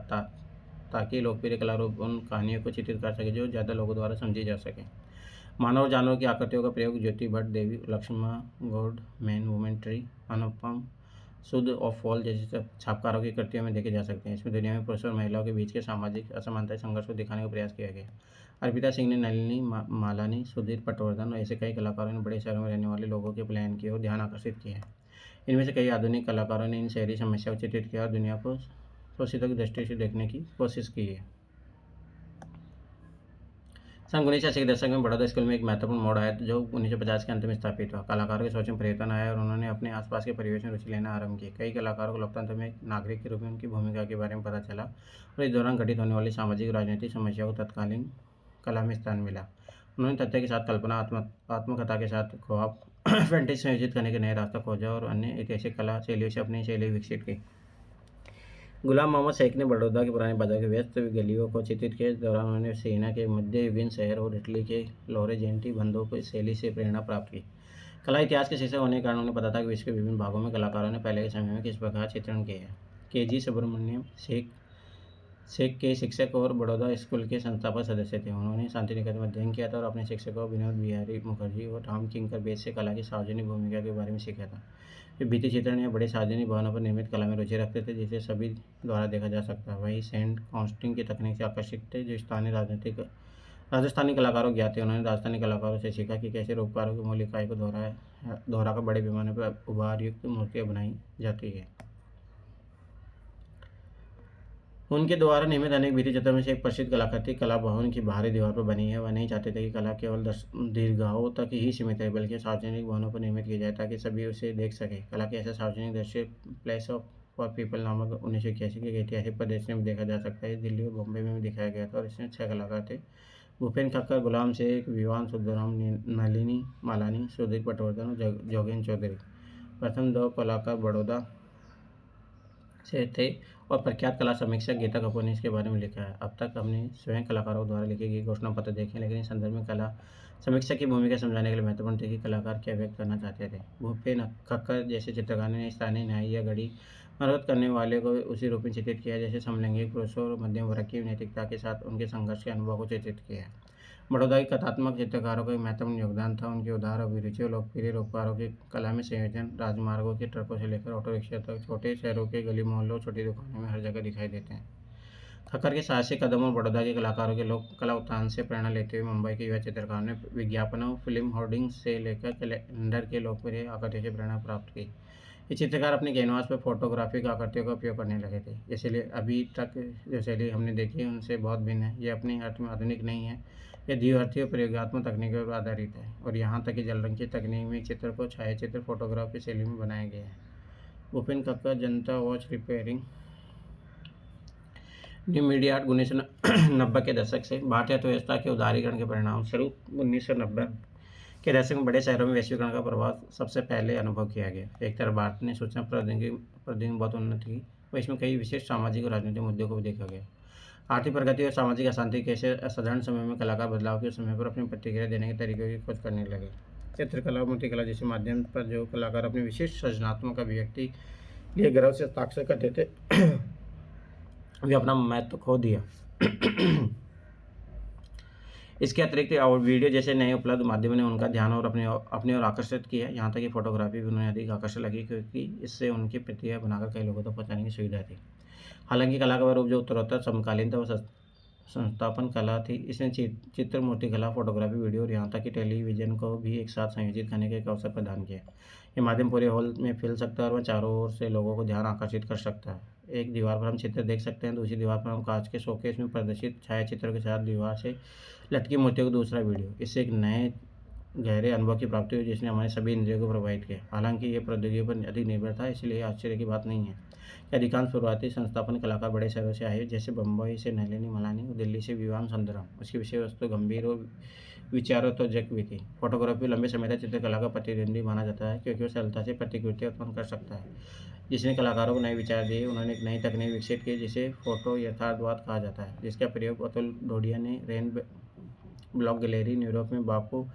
ताकि लोकप्रिय कला रूप उन कहानियों को चित्रित कर सके जो ज़्यादा लोगों द्वारा समझी जा सके। मानव और जानवरों की आकृतियों का प्रयोग Jyoti Bhatt, Devi Lakshman, God, man, women, tree, Anupam Sud और फॉल जैसे छापकारों की कृतियों में देखे जा सकते हैं। इसमें दुनिया में पुरुषों और महिलाओं के बीच के सामाजिक असमानता संघर्ष को दिखाने का प्रयास किया गया। अर्पिता सिंह ने नलिनी मालानी, सुधीर पटवर्धन और ऐसे कई कलाकारों ने बड़े शहरों में रहने वाले लोगों के पलायन की ओर ध्यान आकर्षित किया है। इनमें से कई आधुनिक कलाकारों ने इन शहरी समस्याओं को चित्रित किया और दुनिया को शोषितों की दृष्टि से देखने की कोशिश की है। सन 1980 के दशक में बड़ौदा स्कूल में एक महत्वपूर्ण मोड़ आया जो 1950 के अंत में स्थापित हुआ। कलाकारों की सोच में परिवर्तन आया और उन्होंने अपने आसपास के परिवेश में रुचि लेना आरंभ की। कई कलाकारों को लोकतंत्र में एक नागरिक के रूप में उनकी भूमिका के बारे में पता चला और इस दौरान घटित होने वाली सामाजिक और राजनीतिक समस्याओं को तत्कालीन कला में स्थान मिला। उन्होंने तथ्य के साथ कल्पना, आत्मकथा के साथ ख्वाब पेंटिंग संयोजित करने के नए रास्ता खोजा और अन्य ऐतिहासिक कला शैलियों से अपनी शैली विकसित की। गुलाम मोहम्मद शेख ने बड़ौदा के पुराने बाजार के व्यस्त गलियों को चित्रित किया। इस दौरान उन्होंने सेना के मध्ययुगीन शहर और इटली के लोरेंजेंटी बंधुओं की शैली से प्रेरणा प्राप्त की। कला इतिहास के शिक्षक होने के कारण उन्हें पता था कि विश्व के विभिन्न भागों में कलाकारों ने पहले के समय में किस प्रकार चित्रण किया है। के.जी. सुब्रमण्यम शेख के शिक्षक और बड़ौदा स्कूल के संस्थापक सदस्य थे। उन्होंने शांति निकेतन में अध्ययन किया था और अपने शिक्षकों विनोद बिहारी मुखर्जी और रामकिंकर बेज से कला की सार्वजनिक भूमिका के बारे में सीखा था। वे भित्ति चित्रण या बड़े सार्वजनिक भवनों पर निर्मित कला में रुचि रखते थे जिसे सभी द्वारा देखा जा सकता है। वहीं सेंट काउंस्टिंग की तकनीक से आकर्षित थे जो स्थानीय राजस्थानी कलाकारों को ज्ञात थे। उन्होंने राजस्थानी कलाकारों से सीखा कि कैसे रूपकारों की मूल इकाई को दोहराकर बड़े पैमाने पर उभारयुक्त मूर्तियाँ बनाई जाती है। उनके द्वारा निर्मित अनेक भित्ति चित्रों में से एक प्रसिद्ध कलाकृति कला भवन की बाहरी दीवार पर बनी है। वह नहीं चाहते थे कि कला केवल दीर्घाओं तक ही सीमित रहे बल्कि सार्वजनिक भवनों पर निर्मित की जाए ताकि सभी उसे देख सकें। कला के ऐसे सार्वजनिक दृश्य प्लेस फॉर पीपल नामक 1981 के ऐतिहासिक प्रदर्शनी में देखा जा सकता है। दिल्ली और बॉम्बे में भी दिखाया गया था और इसमें 6 कलाकार थे: भूपेन खक्कर, गुलाम शेख, विवान सुंदरम, नलिनी मालानी, सुधीर पटवर्धन और जोगेन चौधरी। प्रथम 2 कलाकार बड़ौदा से थे और प्रख्यात कला समीक्षक गीता कपूर ने इसके बारे में लिखा है। अब तक हमने स्वयं कलाकारों द्वारा लिखे गए घोषणा पत्र देखे, लेकिन इस संदर्भ में कला समीक्षक की भूमिका समझाने के लिए महत्वपूर्ण थी कि कलाकार क्या व्यक्त करना चाहते थे। भूपेन खक्कर जैसे चित्रकार ने स्थानीय न्याय या घड़ी मरम्मत करने वाले को उसी रूप में चित्रित किया जैसे समलैंगिक पुरुषों और मध्यम वर्ग की नैतिकता के साथ उनके संघर्ष के अनुभव को चित्रित किया है। बड़ौदा के कथात्मक चित्रकारों का एक महत्वपूर्ण योगदान था। उनकी उदार अभिरुचि और लोकप्रिय रूपकारों की कला में संयोजन राजमार्गों के ट्रकों से लेकर ऑटो रिक्शा तक छोटे शहरों के गली मोहल्लों और छोटी दुकानों में हर जगह दिखाई देते हैं। खक्कर के साहसिक कदम और बड़ौदा के कलाकारों के लोक कला उत्थान से प्रेरणा लेते हुए मुंबई के युवा चित्रकारों ने विज्ञापनों, फिल्म होर्डिंग्स से लेकर कैलेंडर के लोकप्रिय आकृतियों से प्रेरणा प्राप्त की। ये चित्रकार अपने कैनवास पर फोटोग्राफिक आकृतियों का उपयोग करने लगे थे। ये शैली अभी तक जो शैली हमने देखी है उनसे बहुत भिन्न है। ये अपने अर्थ में आधुनिक नहीं है। ये द्विअर्थी और प्रयोगात्मक तकनीकों पर आधारित है और यहाँ तक कि जल रंग की तकनीक में चित्र को छायाचित्र फोटोग्राफ की शैली में बनाया गया है। भूपेन खक्कर, जनता watch repairing. New media art 1990 के दशक से भारतीय अर्थव्यवस्था के उदारीकरण के परिणाम स्वरूप 1990 के दशक में बड़े शहरों में वैश्वीकरण का प्रभाव सबसे पहले अनुभव किया गया। एक तरफ भारत ने सूचना प्रौद्योगिकी में बहुत उन्नति की, और इसमें कई विशेष सामाजिक और राजनीतिक मुद्दों को भी देखा गया। आर्थिक प्रगति और सामाजिक अशांति कैसे असाधारण समय में कलाकार बदलाव के समय पर अपनी प्रतिक्रिया देने के तरीकों की खोज करने लगे। चित्रकला और मूर्तिकला जैसे माध्यम पर जो कलाकार अपनी विशेष सृजनात्मक अभिव्यक्ति लिए गर्व से हस्ताक्षर करते थे वे अपना महत्व खो दिया। इसके अतिरिक्त और वीडियो जैसे नए उपलब्ध माध्यमों ने उनका ध्यान और अपने ओर आकर्षित किया। यहाँ तक कि फोटोग्राफी भी उन्हें अधिक आकर्षक लगी क्योंकि इससे उनकी प्रतिक्रिया बनाकर कई लोगों तक पहुँचाने की सुविधा थी। हालांकि कला का रूप जो उत्तरोत्तर समकालीन था वह संस्थापन कला थी। इसने चित्र, मूर्तिकला, फोटोग्राफी, वीडियो और यहाँ तक कि टेलीविजन को भी एक साथ संयोजित करने का एक अवसर प्रदान किया। ये माध्यम पूरे हॉल में फैल सकता है और वह चारों ओर से लोगों को ध्यान आकर्षित कर सकता है। एक दीवार पर हम चित्र देख सकते हैं, दूसरी दीवार पर हम कांच के शोकेस में प्रदर्शित छायाचित्रों के साथ दीवार से लटकी मूर्तियों का दूसरा वीडियो। इससे एक नए गहरे अनुभव की प्राप्ति हुई जिसने हमारे सभी इंद्रियों को प्रभावित किया। हालांकि ये प्रौद्योगिकी पर अधिक निर्भर था, इसलिए आश्चर्य की बात नहीं है कि अधिकांश शुरुआती संस्थापन कलाकार बड़े शहरों से आए, जैसे बम्बई से नलिनी मलानी और दिल्ली से विवान सुंदरम। उसकी विषय वस्तु गंभीर और विचारोत्तेजक भी थी। फोटोग्राफी लंबे समय तक चित्रकला का प्रतिद्वंदी माना जाता है क्योंकि वह सरलता से प्रतिकृतियाँ उत्पन्न कर सकता है। जिसने कलाकारों को नए विचार दिए, उन्होंने एक नई तकनीक विकसित की जिसे फोटो यथार्थवाद कहा जाता है, जिसका प्रयोग अतुल ढोडिया ने रेन ब्लॉक गैलरी न्यूयॉर्क में बापू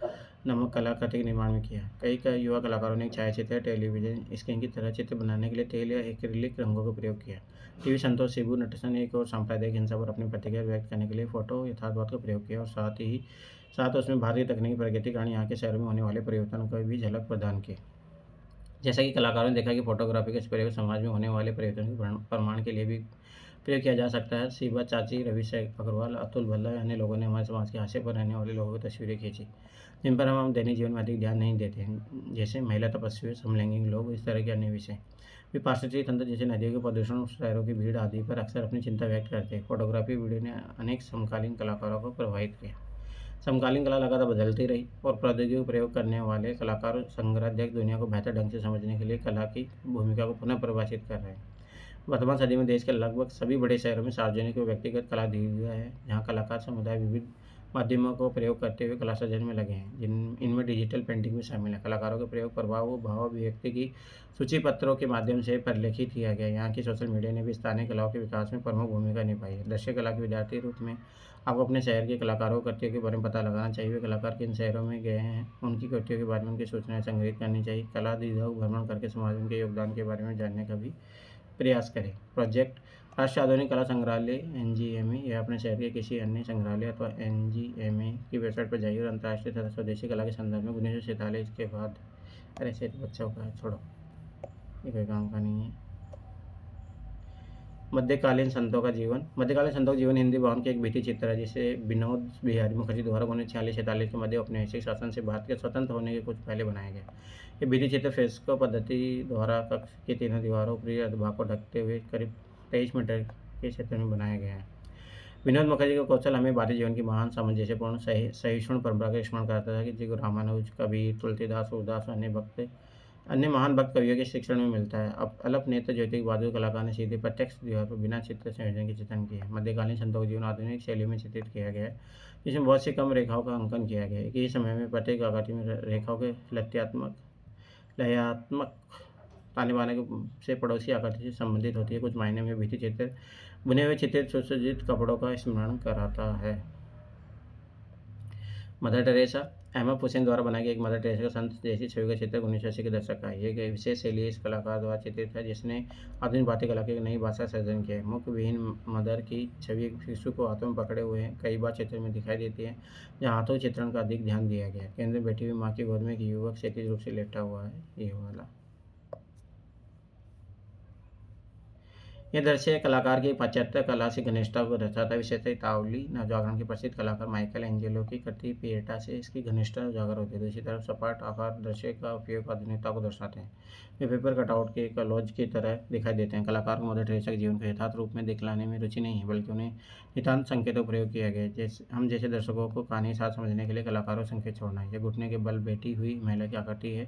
नामक कलाकृति के निर्माण में किया। कई युवा कलाकारों ने छायाचित्र, टेलीविजन स्क्रीन की तरह चित्र बनाने के लिए तेल या एक्रिलिक रंगों का प्रयोग किया। टीवी संतोष शिबू नटसन एक और सांप्रदायिक हिंसा पर अपनी प्रतिक्रिया व्यक्त करने के लिए फोटो यथार्थवाद का प्रयोग किया और साथ उसमें भारतीय तकनीकी प्रगति के कारण यहाँ के शहरों में होने वाले परिवर्तन को भी झलक प्रदान की। जैसा कि कलाकारों ने देखा कि फोटोग्राफी का प्रयोग समाज में होने वाले परिवर्तन के प्रमाण के लिए भी प्रयोग किया जा सकता है। शिवा चाची, रवि अग्रवाल, अतुल भल्ला अन्य लोगों ने हमारे समाज के हाशिए पर रहने वाले लोगों की तस्वीरें खींची जिन पर हम दैनिक जीवन में अधिक ध्यान नहीं देते हैं, जैसे महिला तपस्वी, समलैंगिक लोग, इस तरह के अन्य विषय। वे पारिस्थितिक तंत्र जैसे नदियों के प्रदूषण, शहरों की भीड़ आदि पर अक्सर अपनी चिंता व्यक्त करते हैं। फोटोग्राफी वीडियो ने अनेक समकालीन कलाकारों को प्रभावित किया। समकालीन कला लगातार बदलती रही और प्रौद्योगिकी प्रयोग करने वाले कलाकार संग्रहाध्यक्ष दुनिया को बेहतर ढंग से समझने के लिए कला की भूमिका को पुनः परिभाषित कर रहे हैं। वर्तमान सदी में देश के लगभग सभी बड़े शहरों में सार्वजनिक और व्यक्तिगत कला गृह है, जहाँ कलाकार समुदाय विविध माध्यमों को प्रयोग करते हुए कला सृजन में लगे हैं, इनमें डिजिटल पेंटिंग भी शामिल है। कलाकारों के प्रयोग प्रभाव व भाव अभिव्यक्ति की सूची पत्रों के माध्यम से परिलक्षित किया गया। यहाँ की सोशल मीडिया ने भी स्थानीय कलाओं के विकास में प्रमुख भूमिका निभाई है। दृश्य कला के विद्यार्थी रूप में आपको अपने शहर के कलाकारों कृतियों के बारे में पता लगाना चाहिए। वे कलाकार किन शहरों में गए हैं, उनकी कृतियों के बारे में उनकी सूचनाएं संग्रहित करनी चाहिए। कला दीर्घ भ्रमण करके समाज में उनके योगदान के बारे में जानने का भी प्रयास करें। प्रोजेक्ट राष्ट्रीय आधुनिक कला संग्रहालय (एनजीएमए) या अपने शहर के किसी अन्य संग्रहालय अथवा एनजीएमए की वेबसाइट पर जाइए और अंतर्राष्ट्रीय तथा स्वदेशी कला के संदर्भ में 1947 के बाद ऐसे बच्चों का छोड़ो, ये कोई काम का नहीं है। मध्यकालीन संतों का जीवन। मध्यकालीन संतों का जीवन हिंदी भवन के एक भित्ति चित्र है जिसे विनोद बिहारी मुखर्जी द्वारा 1946-47 के मध्य औपनिवेशिक शासन से भारत के स्वतंत्र होने के कुछ पहले बनाया गया। ये भित्ति चित्र फ्रेस्को पद्धति द्वारा कक्ष की तीनों दीवारों ऊपरी अर्धभाग को ढकते हुए करीब 23 मीटर के क्षेत्र में बनाया गया है। विनोद मुखर्जी का कौशल हमें भारतीय जीवन की महान सामंजस्यपूर्ण सहिष्णु परंपरा का स्मरण कराता है कि जिसको रामानुज, कबीर, तुलसीदास, सूरदास और अन्य महान भक्त कवियों के शिक्षण में मिलता है। अब अल्प नेत्र ज्योतिक बहादुर कलाकार ने सीधे प्रत्यक्ष दीवार पर बिना चित्र संयोजन के चित्रण किया है। मध्यकालीन संतों का जीवन आधुनिक शैली में चित्रित किया गया है, जिसमें बहुत सी कम रेखाओं का अंकन किया गया है। एक ही समय में प्रत्येक आकृति में रेखाओं के लयात्मक ताने बाने से पड़ोसी आकृति से संबंधित होती है। कुछ मायने में भित्ति चित्र बुने हुए चित्रित सुसज्जित कपड़ों का स्मरण कराता है। Mother Teresa. अहमद हुसैन द्वारा बनाई गई एक मदर टेरेसा का संत जैसी छवि का चित्र 1980 के दशक का है। ये विशेष शैली इस कलाकार द्वारा चित्रित है जिसने आधुनिक भारतीय कला की एक नई भाषा सृजन किया है। मुख विहीन मदर की छवि एक शिशु को हाथों में पकड़े हुए हैं कई बार चित्र में दिखाई देती है, जहाँ हाथों के चित्रण का अधिक ध्यान दिया गया है। केंद्र में बैठी हुई माँ की गोद में एक युवक क्षैतिज रूप से लेटा हुआ है। ये वाला ये दृश्य कलाकार की पाश्चात्य कला से घनिष्ठता को दर्शाता है, विशेषतः इतालवी नवजागरण के प्रसिद्ध कलाकार माइकल एंजेलो की कृति पिएटा से इसकी घनिष्ठता उजागर होती है। दूसरी तरफ सपाट आकार दृश्य का उपयोग आधुनिकता को दर्शाते हैं। वे पेपर कटआउट के कलौज की तरह दिखाई देते हैं। कलाकार को मदर टेरेसा के जीवन को यथार्थ रूप में दिखलाने में रुचि नहीं है, बल्कि उन्हें नितांत संकेतों का प्रयोग किया गया है। हम जैसे दर्शकों को कहानी साथ समझने के लिए कलाकारों को संकेत छोड़ना है। यह घुटने के बल बैठी हुई महिला की आकृति है,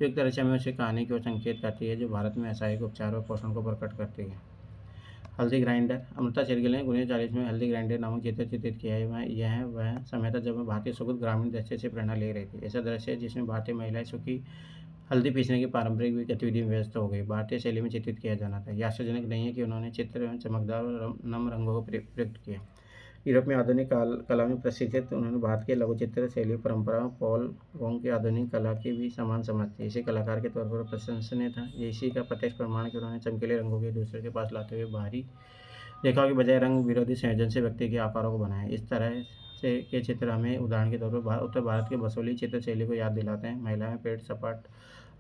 जो एक तरह से हमें उसी कहानी की ओर संकेत करती है जो भारत में असहाय उपचार और पोषण को प्रकट करती है। हल्दी ग्राइंडर। अमृता शेरगिल ने 1940 में हल्दी ग्राइंडर नामक चित्र चित्रित किया है। वह समय था जब भारतीय सुगत ग्रामीण दृश्य से प्रेरणा ले रही थी। ऐसा दृश्य है जिसमें भारतीय महिलाएं सुखी हल्दी पीसने की पारंपरिक गतिविधि में व्यस्त हो गई, भारतीय शैली में चित्रित किया जाना था। यह आश्चर्यजनक नहीं है कि उन्होंने चित्र में चमकदार और नम रंगों को प्रयुक्त किया। यूरोप में आधुनिक कला में प्रशिक्षित उन्होंने भारत के लघुचित्र शैली परंपरा पॉल रोंग की आधुनिक कला की भी समान समझ थी। इसे कलाकार के तौर पर प्रशंसनीय था। ये इसी का प्रत्यक्ष प्रमाण कि उन्होंने चमकीले रंगों के दूसरे के पास लाते हुए बाहरी रेखाओं के बजाय रंग विरोधी संयोजन से व्यक्ति के आकारों को बनाया। इस तरह से के चित्र हमें उदाहरण के तौर पर उत्तर भारत के बसोली चित्र शैली को याद दिलाते हैं। महिलाएं पेट सपाट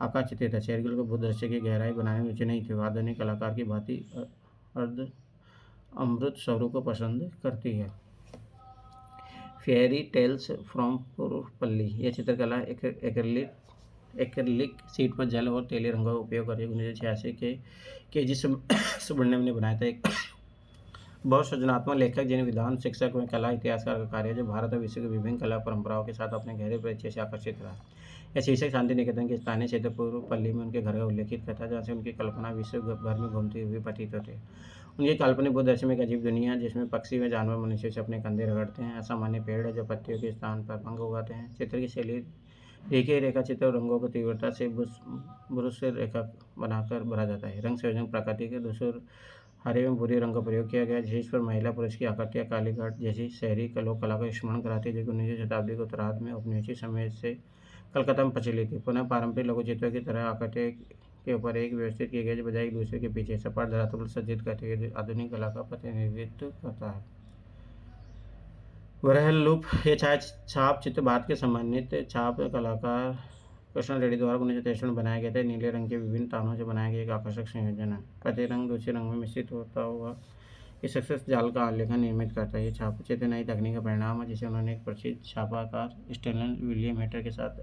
आकार चित्रित है। शेरगिल को भूत दृश्य की गहराई बनाने में रुचि नहीं थी। आधुनिक कलाकार की भांति अर्ध अमृत स्वरूप को पसंद करती है। Fairy tales from Purvapalli. यह चित्रकला एक्रिलिक शीट पर जल और तेली रंगों का उपयोग करके 1986 के जी सुब्रमण्यम ने बनाया था। एक बहुत सृजनात्मक लेखक जिन्हें विधान शिक्षक व कला इतिहासकार का कार्य जो भारत और विश्व की विभिन्न कला परंपराओं के साथ अपने गहरे परिचय से आकर्षित रहा। यह शीर्षक शांति निकेतन के स्थानीय क्षेत्र पुरुपल्ली में उनके घर का उल्लेखित करता है, जहाँ से उनकी कल्पना विश्व भर में घूमती हुई प्रतीत होती है। उनकी काल्पनिक भूदृश्य में एक अजीब दुनिया जिसमें पक्षी व जानवर मनुष्य से अपने कंधे रगड़ते हैं, असामान्य पेड़ है जो पत्तियों के स्थान पर पंख उगाते हैं। चित्र की शैली रेखीय रेखा चित्र और रंगों को तीव्रता से ब्रुश से रेखा बनाकर भरा जाता है। रंग संयोजन प्रकृति के दूसरे हरे एवं भूरे रंग का प्रयोग किया गया, जिस पर महिला पुरुष की आकृतियाँ कालीघाट जैसी शहरी लोक कला का स्मरण कराती है, जो कि 19वीं शताब्दी के उत्तरार्ध में औपनिवेशिक समय से कलकत्ता में प्रचलित थी। पुनः पारंपरिक लघु चित्रों की तरह आकृतियों के ऊपर एक व्यवस्थित किए गए बजाय एक दूसरे के पीछे सपाट धरातल पर सज्जित करते हुए आधुनिक कला का प्रतिनिधित्व करता है। वरहल लूप। ये छाप चित्र भारत के सम्मानित छाप कलाकार कृष्ण रेड्डी द्वारा 1963 में बनाया गया था। नीले रंग के विभिन्न तानों से बनाया गया एक आकर्षक संयोजन है। प्रत्येक रंग दूसरे रंग में मिश्रित होता हुआ इस सक्सेस जाल का आलेखन निर्मित करता है। ये छाप चित्र नई तकनीक का परिणाम है, जिसे उन्होंने एक प्रसिद्ध छापाकार स्टेनलन विलियम हेटर के साथ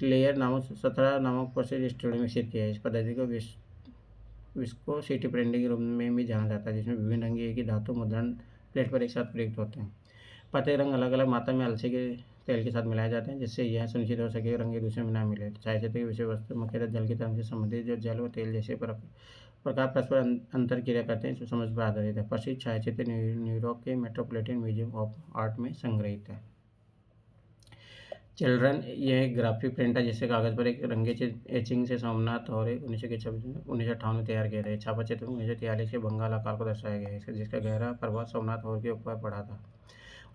लेयर नामक 17 नामक प्रसिद्ध स्टूडियो में विकसित किया है। इस पद्धति को विस्कोसिटी प्रिंटिंग के रूप में भी जाना जाता है, जिसमें विभिन्न रंग एक ही धातु मुद्रण प्लेट पर एक साथ प्रयुक्त होते हैं। प्रत्येक रंग अलग अलग मात्रा में अलसी के तेल के साथ मिलाए जाते हैं, जिससे यह सुनिश्चित हो सके रंग एक दूसरे में न मिले। छायाचित्र की विषय वस्तु मुख्यतः जल की तरंग से संबंधित जो जल व तेल जैसे प्रकार परस्पर अंतर क्रिया करते हैं, समझ पर आधारित है। प्रसिद्ध छायाचित्र न्यूयॉर्क के मेट्रोपॉलिटन म्यूजियम ऑफ आर्ट में संग्रहित है। चिल्ड्रन। यह एक ग्राफिक प्रिंट है जिससे कागज पर एक रंगीन एचिंग से सोमनाथ और 1958 में तैयार किया था। छापा चित्र में 1943 के बंगाल अकाल को दर्शाया गया है, जिसका गहरा प्रभाव सोमनाथ और के ऊपर पड़ा था।